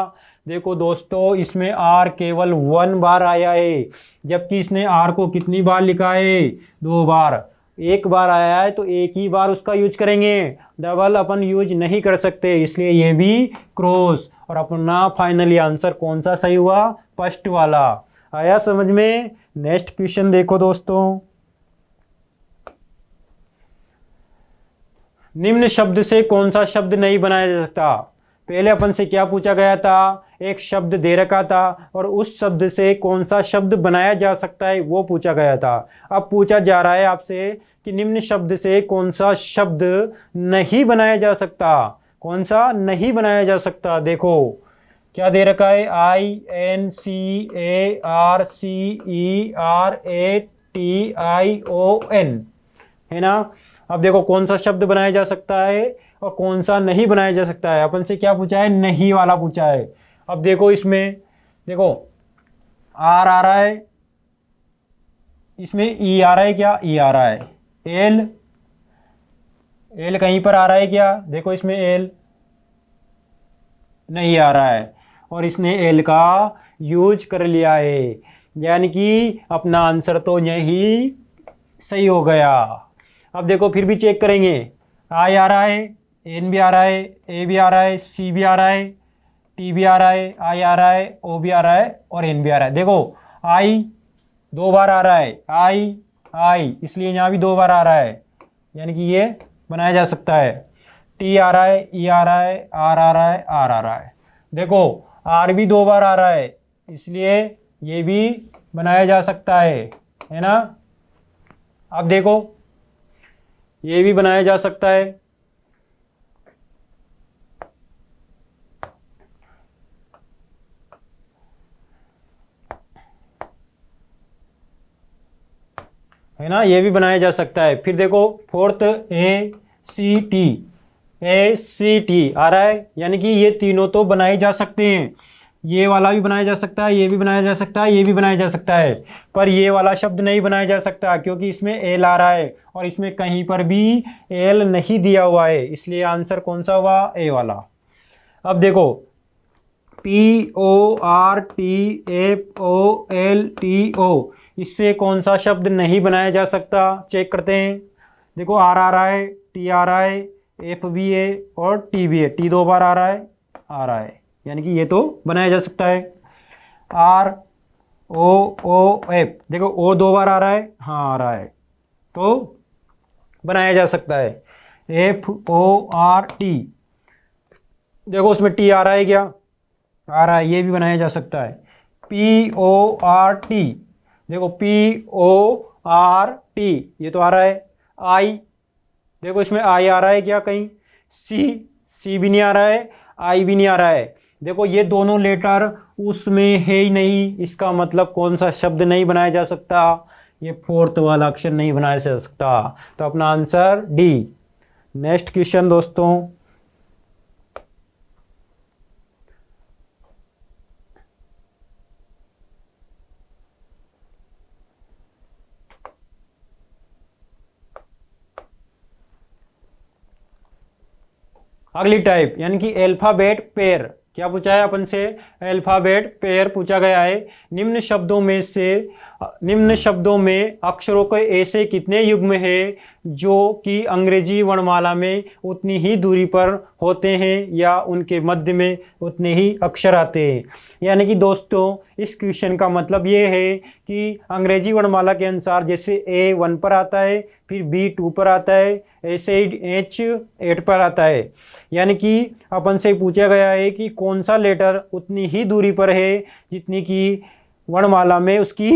देखो दोस्तों, इसमें आर केवल 1 बार आया है, जबकि इसने आर को कितनी बार लिखा है? 2 बार। एक बार आया है तो एक ही बार उसका यूज करेंगे, डबल अपन यूज नहीं कर सकते, इसलिए ये भी क्रॉस। और अपना फाइनली आंसर कौन सा सही हुआ? फर्स्ट वाला। आया समझ में? नेक्स्ट क्वेश्चन देखो दोस्तों। निम्न शब्द से कौन सा शब्द नहीं बनाया जा सकता? पहले अपन से क्या पूछा गया था? एक शब्द दे रखा था और उस शब्द से कौन सा शब्द बनाया जा सकता है वो पूछा गया था। अब पूछा जा रहा है आपसे कि निम्न शब्द से कौन सा शब्द नहीं बनाया जा सकता? कौन सा नहीं बनाया जा सकता? देखो क्या दे रखा है? INCARCERATION, है ना। अब देखो कौन सा शब्द बनाया जा सकता है और कौन सा नहीं बनाया जा सकता है। अपन से क्या पूछा है? नहीं वाला पूछा है। अब देखो इसमें, देखो आर आ रहा है, इसमें ई आ रहा है, क्या ई आ रहा है? एल, एल कहीं पर आ रहा है क्या? देखो इसमें एल नहीं आ रहा है और इसने एल का यूज कर लिया है, यानी कि अपना आंसर तो यही सही हो गया। अब देखो फिर भी चेक करेंगे, आई आ रहा है, एन भी आ रहा है, ए भी आ रहा है, सी भी आ रहा है, टी भी आ रहा है, आई आ रहा है, ओ भी आ रहा है और एन भी आ रहा है। देखो आई 2 बार आ रहा है, आई आई, इसलिए यहाँ भी 2 बार आ रहा है, यानी कि ये बनाया जा सकता है। टी आ रहा है, ई आ रहा है, आर आ रहा है, आर आ रहा है। देखो आर भी 2 बार आ रहा है, इसलिए ये भी बनाया जा सकता है ना। अब देखो ये भी बनाया जा सकता है ना, ये भी बनाया जा सकता है। फिर देखो फोर्थ ए सी टी आ रहा है, यानी कि ये तीनों तो बनाए जा सकते हैं। ये वाला भी बनाया जा सकता है, ये भी बनाया जा सकता है, ये भी बनाया जा सकता है, पर ये वाला शब्द नहीं बनाया जा सकता क्योंकि इसमें एल आ रहा है और इसमें कहीं पर भी एल नहीं दिया हुआ है, इसलिए आंसर कौन सा हुआ? ए वाला। अब देखो PORTFOLTO, इससे कौन सा शब्द नहीं बनाया जा सकता? चेक करते हैं। देखो आर आ रहा है, टी आ रहा है, एफ भी है और टी भी है, टी 2 बार आ रहा है, यानी कि ये तो बनाया जा सकता है। ROOF, देखो ओ 2 बार आ रहा है, हाँ आ रहा है, तो बनाया जा सकता है। FORT, देखो उसमें टी आ रहा है, क्या आ रहा है, ये भी बनाया जा सकता है। PORT, देखो PORT, ये तो आ रहा है। आई, देखो इसमें आई आ रहा है क्या कहीं? सी भी नहीं आ रहा है, आई भी नहीं आ रहा है। देखो ये दोनों लेटर उसमें है ही नहीं, इसका मतलब कौन सा शब्द नहीं बनाया जा सकता? ये फोर्थ वाला अक्षर नहीं बनाया जा सकता, तो अपना आंसर डी। नेक्स्ट क्वेश्चन दोस्तों, अगली टाइप यानी कि अल्फाबेट पेयर। क्या पूछा है अपन से? अल्फाबेट पेयर पूछा गया है। निम्न शब्दों में अक्षरों के ऐसे कितने युग्म हैं जो कि अंग्रेजी वर्णमाला में उतनी ही दूरी पर होते हैं या उनके मध्य में उतने ही अक्षर आते हैं। यानी कि दोस्तों इस क्वेश्चन का मतलब ये है कि अंग्रेजी वर्णमाला के अनुसार जैसे A 1 पर आता है, फिर B 2 पर आता है, ऐसे ही H 8 पर आता है। यानी कि अपन से पूछा गया है कि कौन सा लेटर उतनी ही दूरी पर है जितनी कि वर्णमाला में उसकी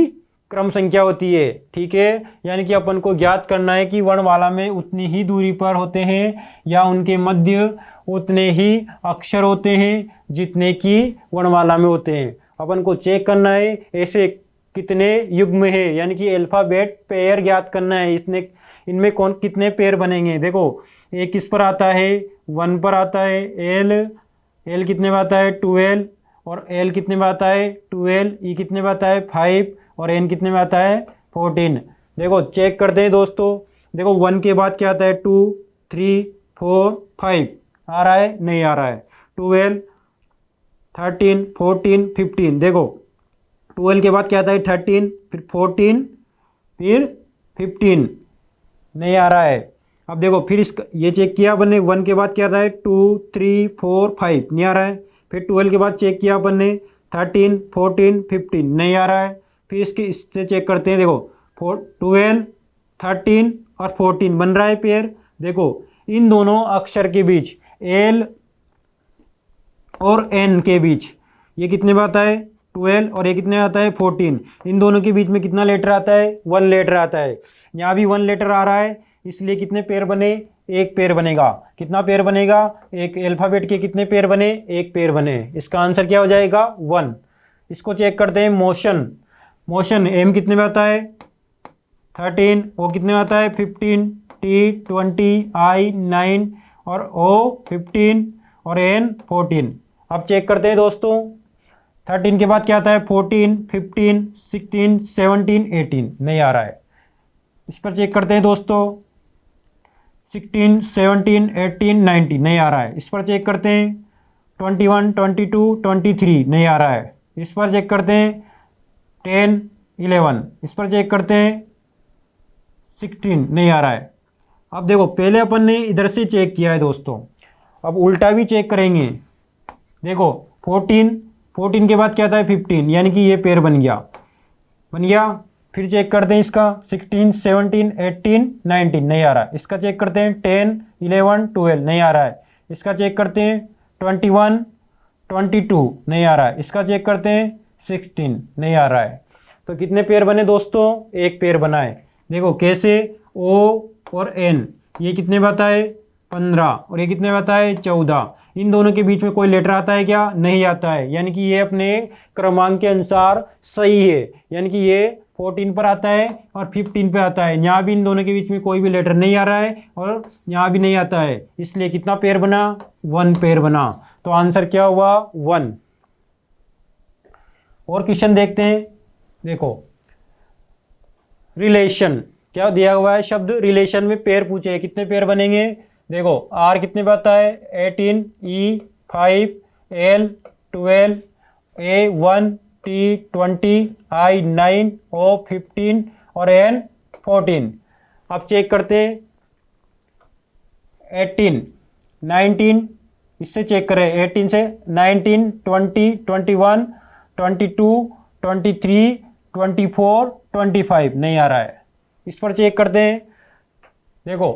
क्रम संख्या होती है। ठीक है, यानी कि अपन को ज्ञात करना है कि वर्णमाला में उतनी ही दूरी पर होते हैं या उनके मध्य उतने ही अक्षर होते हैं जितने कि वर्णमाला में होते हैं। अपन को चेक करना है ऐसे कितने युग्म है, यानी कि अल्फाबेट पेयर ज्ञात करना है, इनमें कौन कितने पेयर बनेंगे। देखो ए किस पर आता है? 1 पर आता है। एल कितने में आता है? 12, और एल कितने में आता है? 12। ई कितने में आता है? 5, और एन कितने में आता है? 14। देखो चेक करते हैं दोस्तों, देखो 1 के बाद क्या आता है? 2, 3, 4, 5 आ रहा है? नहीं आ रहा है। 12, 13, 14, 15। देखो 12 के बाद क्या आता है 13, फिर 14, फिर 15। नहीं आ रहा है। अब देखो फिर इसका ये चेक किया अपन ने, 1 के बाद क्या आता है 2, 3, 4, 5। नहीं आ रहा है। फिर 12 के बाद चेक किया अपन ने 13, 14, 15। नहीं आ रहा है। फिर इससे चेक करते हैं। देखो 12, 13 और 14 बन रहा है पेयर। देखो इन दोनों अक्षर के बीच एल और एन के बीच ये कितने में आता है 12 और ये कितने में आता है 14। इन दोनों के बीच में कितना लेटर आता है 1 लेटर आता है। यहाँ भी 1 लेटर आ रहा है, इसलिए कितने पेयर बने, एक पेयर बनेगा। कितना पेयर बनेगा, एक अल्फाबेट के कितने पेयर बने, एक पेयर बने। इसका आंसर क्या हो जाएगा 1। इसको चेक करते हैं मोशन। मोशन एम कितने में आता है 13, ओ कितने में आता है 15, टी 20, आई 9 और ओ 15 और एन 14। अब चेक करते हैं दोस्तों। 13 के बाद क्या आता है 14, 15, 16, 17, 18। नहीं आ रहा है। इस पर चेक करते हैं दोस्तों। 16, 17, 18, 19। नहीं आ रहा है। इस पर चेक करते हैं 21, 22, 23। नहीं आ रहा है। इस पर चेक करते हैं 10, 11। इस पर चेक करते हैं 16। नहीं आ रहा है। अब देखो पहले अपन ने इधर से चेक किया है दोस्तों, अब उल्टा भी चेक करेंगे। देखो 14 के बाद क्या था 15, यानी कि ये पेयर बन गया। फिर चेक करते हैं इसका 16, 17, 18, 19। नहीं आ रहा है। इसका चेक करते हैं 10, 11, 12। नहीं आ रहा है। इसका चेक करते हैं 21, 22। नहीं आ रहा है। इसका चेक करते हैं 16। नहीं आ रहा है। तो कितने पेयर बने दोस्तों, एक पेयर बना है। देखो कैसे, ओ और एन ये कितने बताए 15 और ये कितने बताए 14। इन दोनों के बीच में कोई लेटर आता है क्या, नहीं आता है। यानी कि ये अपने क्रमांक के अनुसार सही है। यानी कि ये 14 पर आता है और 15 पे आता है। यहाँ भी इन दोनों के बीच में कोई भी लेटर नहीं आ रहा है और यहाँ भी नहीं आता है। इसलिए कितना पेयर बना, 1 पेयर बना। तो आंसर क्या हुआ 1। और क्वेश्चन देखते हैं। देखो रिलेशन क्या दिया हुआ है, शब्द रिलेशन में पेयर पूछे हैं, कितने पेयर बनेंगे। देखो आर कितने पे आता है 18, ई 5, एल 12, ए 1, टी 20, आई 9, ओ 15 और एन 14। अब चेक करते 18, 19। इससे चेक करें 18 से 19, 20, 21, 22, 23, 24, 25। नहीं आ रहा है। इस पर चेक करते हैं। देखो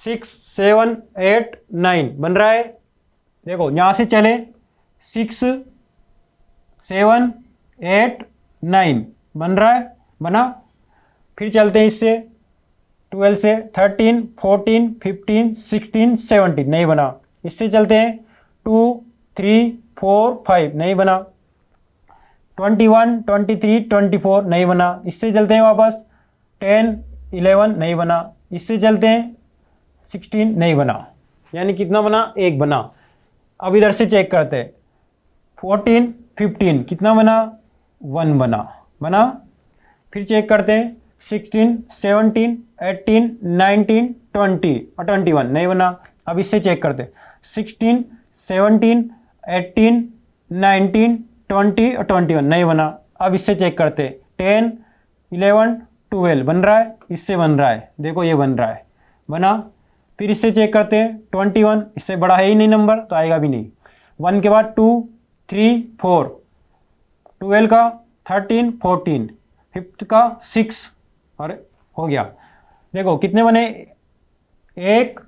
6, 7, 8, 9 बन रहा है। देखो यहां से चले 6, 7, 8, 9 बन रहा है, बना। फिर चलते हैं इससे 12 से 13, 14, 15, 16, 17 नहीं बना। इससे चलते हैं 2, 3, 4, 5 नहीं बना। 21, 23, 24 नहीं बना। इससे चलते हैं वापस 10, 11 नहीं बना। इससे चलते हैं 16 नहीं बना। यानी कितना बना, एक बना। अब इधर से चेक करते हैं 14, 15 कितना बना, 1 बना। फिर चेक करते हैं 16, 17, 18, 19, 20 और 21 नहीं बना। अब इससे चेक करते हैं 16, 17, 18, 19, 20 और 21 नहीं बना। अब इससे चेक करते हैं 10, 11, 12 बन रहा है, इससे बन रहा है। देखो ये बन रहा है, बना। फिर इससे चेक करते हैं 21, इससे बड़ा है ही नहीं नंबर तो आएगा भी नहीं। 1 के बाद 2, 3, 4, 12 का 13, 14, 5 का 6 और हो गया। देखो कितने बने, 1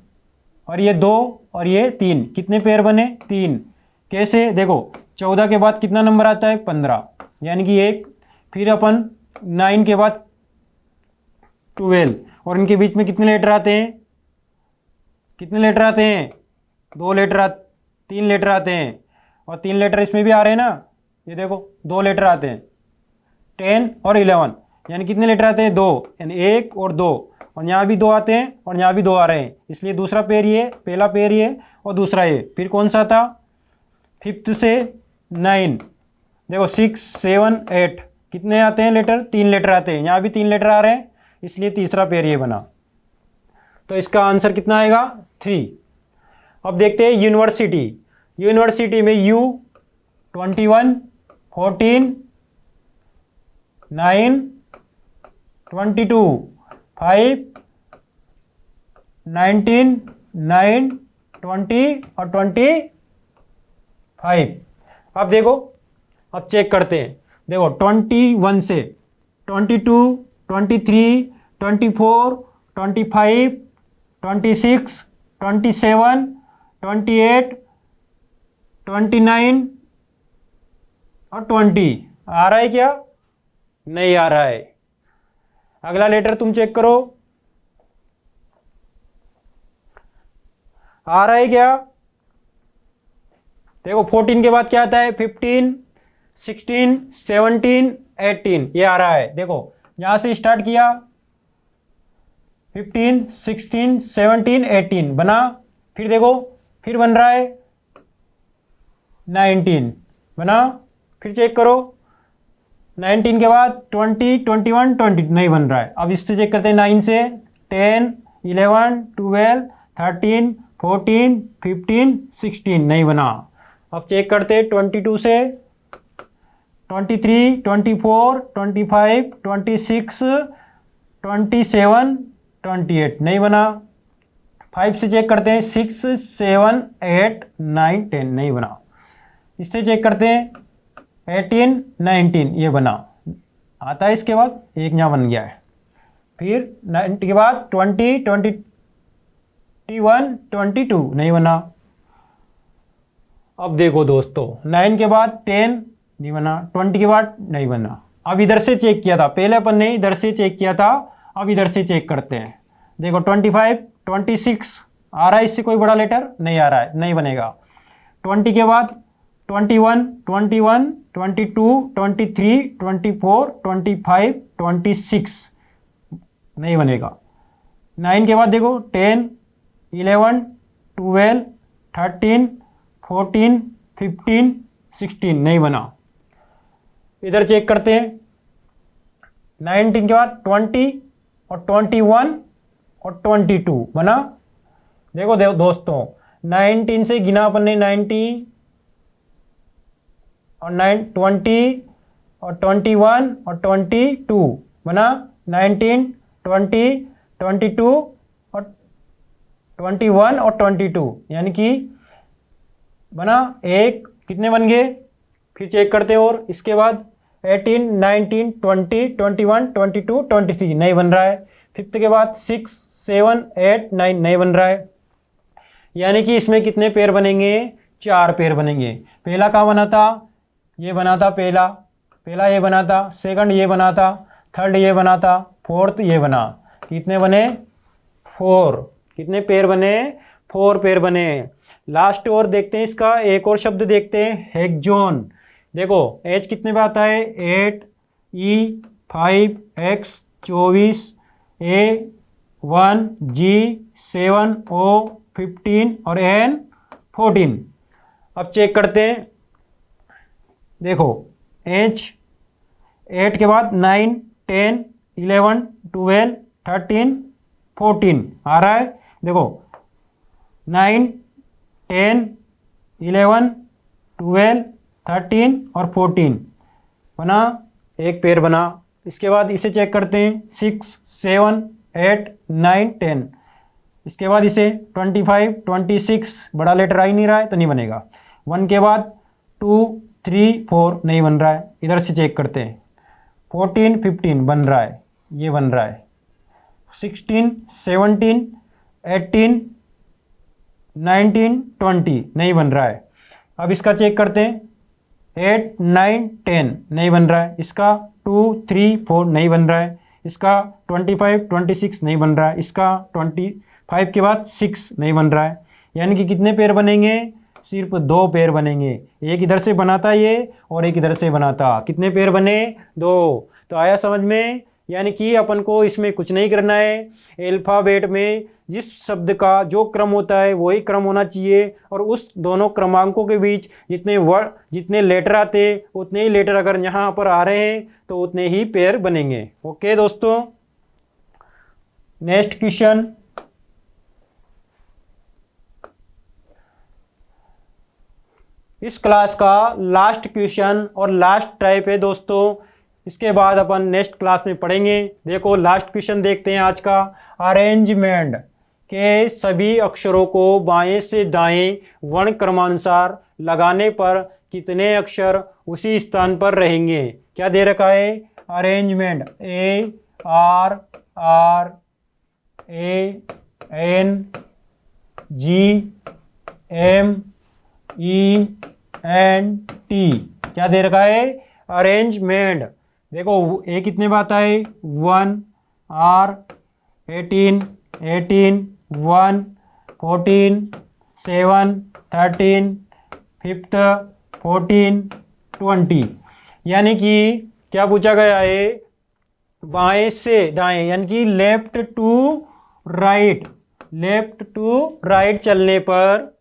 और ये 2 और ये 3। कितने पेयर बने, 3। कैसे, देखो 14 के बाद कितना नंबर आता है 15, यानी कि 1। फिर अपन 9 के बाद 12 और इनके बीच में कितने लेटर आते हैं, कितने लेटर आते हैं, 2 लेटर 3 लेटर आते हैं। और 3 लेटर इसमें भी आ रहे हैं ना, ये देखो 2 लेटर आते हैं 10 और 11। यानी कितने लेटर आते हैं 2, यानी 1 और 2। और यहाँ भी 2 आते हैं और यहाँ भी 2 आ रहे हैं। इसलिए दूसरा पेयर ये, पहला पेयर ये और दूसरा ये। फिर कौन सा था 5th से 9। देखो 6, 7, 8 कितने आते हैं लेटर, 3 लेटर आते हैं। यहाँ भी 3 लेटर आ रहे हैं, इसलिए तीसरा पेयर ये बना। तो इसका आंसर कितना आएगा 3। अब देखते हैं यूनिवर्सिटी। यूनिवर्सिटी में यू 21, 14, 9, 22, 5, 19, 9, 20 और 25। अब देखो, अब चेक करते हैं। देखो 21 से 22, 23, 24, 25, 26, 27, 28, 29 और 20 आ रहा है क्या? नहीं आ रहा है। अगला लेटर तुम चेक करो, आ रहा है क्या? देखो 14 के बाद क्या आता है? 15, 16, 17, 18 ये आ रहा है। देखो यहां से स्टार्ट किया, 15, 16, 17, 18 बना, फिर देखो फिर बन रहा है 19 बना, फिर चेक करो 19 के बाद 20, 21, 20 नहीं बन रहा है। अब इससे चेक करते हैं 9 से 10, 11, 12, 13, 14, 15, 16 नहीं बना। अब चेक करते हैं 22 से 23, 24, 25, 26, 27, 28 नहीं बना। 5 से चेक करते हैं 6, 7, 8, 9, 10 नहीं बना। इससे चेक करते हैं 18, 19 ये बना, आता है। इसके बाद एक यहाँ बन गया है। फिर 90 के बाद 20, 21, 22 नहीं बना। अब देखो दोस्तों 9 के बाद 10 नहीं बना, 20 के बाद नहीं बना। अब इधर से चेक किया था, पहले अपन ने इधर से चेक किया था, अब इधर से चेक करते हैं। देखो 25, 26 आ रहा है, इससे कोई बड़ा लेटर नहीं आ रहा है, नहीं बनेगा। 20 के बाद 21, 21, 22, 23, 24, 25, 26 नहीं बनेगा। 9 के बाद देखो 10, 11, 12, 13, 14, 15, 16 नहीं बना। इधर चेक करते हैं 19 के बाद 20 और 21 और 22 बना। देखो दोस्तों 19 से गिना अपन ने 90 और 20 और 21 और 22 बना। 19, 20, 22 और 21 और 22 यानी कि बना एक, कितने बन गए? फिर चेक करते हैं। और इसके बाद 18, 19, 20, 21, 22, 23 नहीं बन रहा है। 5th के बाद 6, 7, 8, 9 नहीं बन रहा है। यानी कि इसमें कितने पेयर बनेंगे? 4 पेयर बनेंगे। पहला कहाँ बना था? ये बना था पहला, पहला ये बना था, सेकंड ये बना था, थर्ड ये बना था, फोर्थ ये बना। कितने बने? 4। कितने पेयर बने? 4 पेयर बने। लास्ट और देखते हैं इसका एक और शब्द देखते हैं, हेक्सोन। देखो एच कितने पे आता है? 8, ई 5, एक्स 24, ए 1, जी 7, ओ 15 और एन 14। अब चेक करते हैं। देखो एच 8 के बाद 9, 10, 11, 12, 13, 14 आ रहा है। देखो 9, 10, 11, 12, 13 और 14 बना, एक पेयर बना। इसके बाद इसे चेक करते हैं 6, 7, 8, 9, 10। इसके बाद इसे 25, 26 बड़ा लेटर आ ही नहीं रहा है तो नहीं बनेगा। 1 के बाद 2, 3, 4 नहीं बन रहा है। इधर से चेक करते हैं 14, 15 बन रहा है, ये बन रहा है। 16, 17, 18, 19, 20 नहीं बन रहा है। अब इसका चेक करते हैं 8, 9, 10 नहीं बन रहा है। इसका 2, 3, 4 नहीं बन रहा है। इसका 25, 26 नहीं बन रहा है। इसका 25 के बाद 6 नहीं बन रहा है। यानी कि कितने पेयर बनेंगे? सिर्फ 2 पेयर बनेंगे। एक इधर से बनाता ये और एक इधर से बनाता। कितने पेयर बने? 2। तो आया समझ में? यानी कि अपन को इसमें कुछ नहीं करना है। अल्फ़ाबेट में जिस शब्द का जो क्रम होता है वही क्रम होना चाहिए, और उस दोनों क्रमांकों के बीच जितने वर्ड, जितने लेटर आते उतने ही लेटर अगर यहाँ पर आ रहे हैं तो उतने ही पेयर बनेंगे। ओके दोस्तों, नेक्स्ट क्वेश्चन। इस क्लास का लास्ट क्वेश्चन और लास्ट टाइप है दोस्तों। इसके बाद अपन नेक्स्ट क्लास में पढ़ेंगे। देखो लास्ट क्वेश्चन देखते हैं आज का। अरेंजमेंट के सभी अक्षरों को बाएं से दाएं वर्ण क्रमानुसार लगाने पर कितने अक्षर उसी स्थान पर रहेंगे। क्या दे रखा है? अरेंजमेंट ARANGMENT क्या दे रखा है? अरेंजमेंट। देखो ए कितने बात आए? 1 R 18 18 1 14 7 13 5th 14 20। यानी कि क्या पूछा गया है? बाएं से दाएं यानी कि लेफ्ट टू राइट चलने पर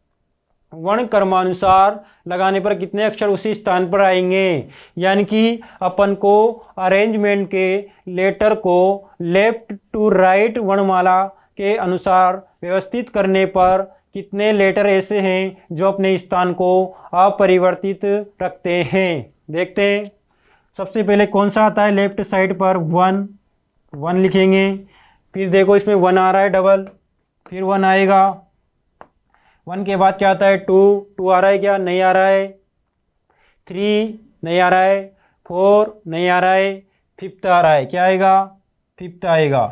वर्ण क्रमानुसार लगाने पर कितने अक्षर उसी स्थान पर आएंगे। यानी कि अपन को अरेंजमेंट के लेटर को लेफ्ट टू राइट वर्णमाला के अनुसार व्यवस्थित करने पर कितने लेटर ऐसे हैं जो अपने स्थान को अपरिवर्तित रखते हैं। देखते हैं। सबसे पहले कौन सा आता है लेफ्ट साइड पर? 1 लिखेंगे। फिर देखो इसमें 1 आ रहा है डबल, फिर 1 आएगा। 1 के बाद क्या आता है? 2 आ रहा है क्या? नहीं आ रहा है। 3 नहीं आ रहा है। 4 नहीं आ रहा है। 5th आ रहा है। क्या आएगा? 5th आएगा।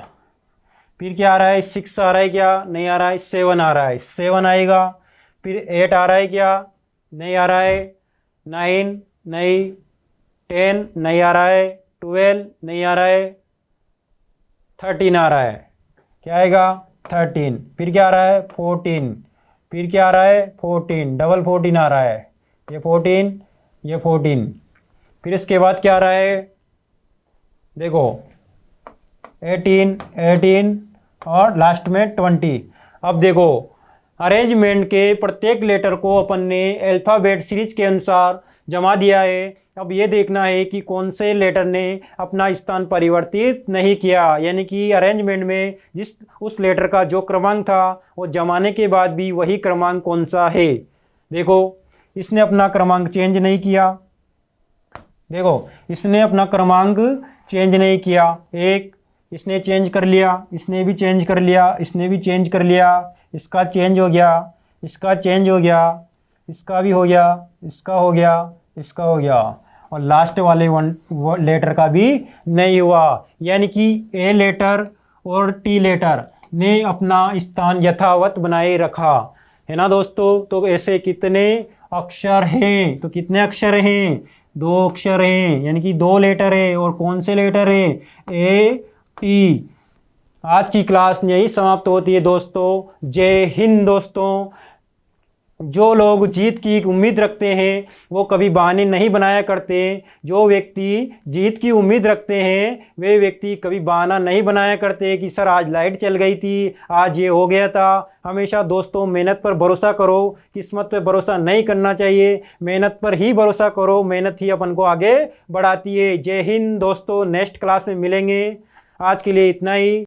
फिर क्या आ रहा है? 6 आ रहा है क्या? नहीं आ रहा है। 7 आ रहा है। 7 आएगा। फिर 8 आ रहा है क्या? नहीं आ रहा है। 9 नहीं। 10 नहीं आ रहा है। 12 नहीं आ रहा है। 13 आ रहा है। क्या आएगा? 13। फिर क्या आ रहा है? 14। फिर क्या आ रहा है? 14 डबल 14 आ रहा है। ये 14 ये 14। फिर इसके बाद क्या आ रहा है? देखो 18 18 और लास्ट में 20। अब देखो अरेंजमेंट के प्रत्येक लेटर को अपन ने अल्फ़ाबेट सीरीज के अनुसार जमा दिया है। अब ये देखना है कि कौन से लेटर ने अपना स्थान परिवर्तित नहीं किया। यानी कि अरेंजमेंट में जिस उस लेटर का जो क्रमांक था वो जमाने के बाद भी वही क्रमांक कौन सा है। देखो इसने अपना क्रमांक चेंज नहीं किया। देखो इसने अपना क्रमांक चेंज नहीं किया। एक इसने चेंज कर लिया, इसने भी चेंज कर लिया, इसने भी चेंज कर लिया, इसका चेंज हो गया, इसका चेंज हो गया, इसका भी हो गया, इसका हो गया, इसका हो गया और लास्ट वाले लेटर का भी नहीं हुआ। यानी कि ए लेटर और टी लेटर ने अपना स्थान यथावत बनाए रखा है ना दोस्तों। तो ऐसे कितने अक्षर हैं? तो कितने अक्षर हैं? 2 अक्षर हैं। यानी कि 2 लेटर है। और कौन से लेटर है? A T. आज की क्लास यही समाप्त होती है दोस्तों। जय हिंद दोस्तों। जो लोग जीत की उम्मीद रखते हैं वो कभी बहाने नहीं बनाया करते। जो व्यक्ति जीत की उम्मीद रखते हैं वे व्यक्ति कभी बहाना नहीं बनाया करते कि सर आज लाइट चल गई थी, आज ये हो गया था। हमेशा दोस्तों मेहनत पर भरोसा करो, किस्मत पर भरोसा नहीं करना चाहिए। मेहनत पर ही भरोसा करो, मेहनत ही अपन को आगे बढ़ाती है। जय हिंद दोस्तों। नेक्स्ट क्लास में मिलेंगे। आज के लिए इतना ही।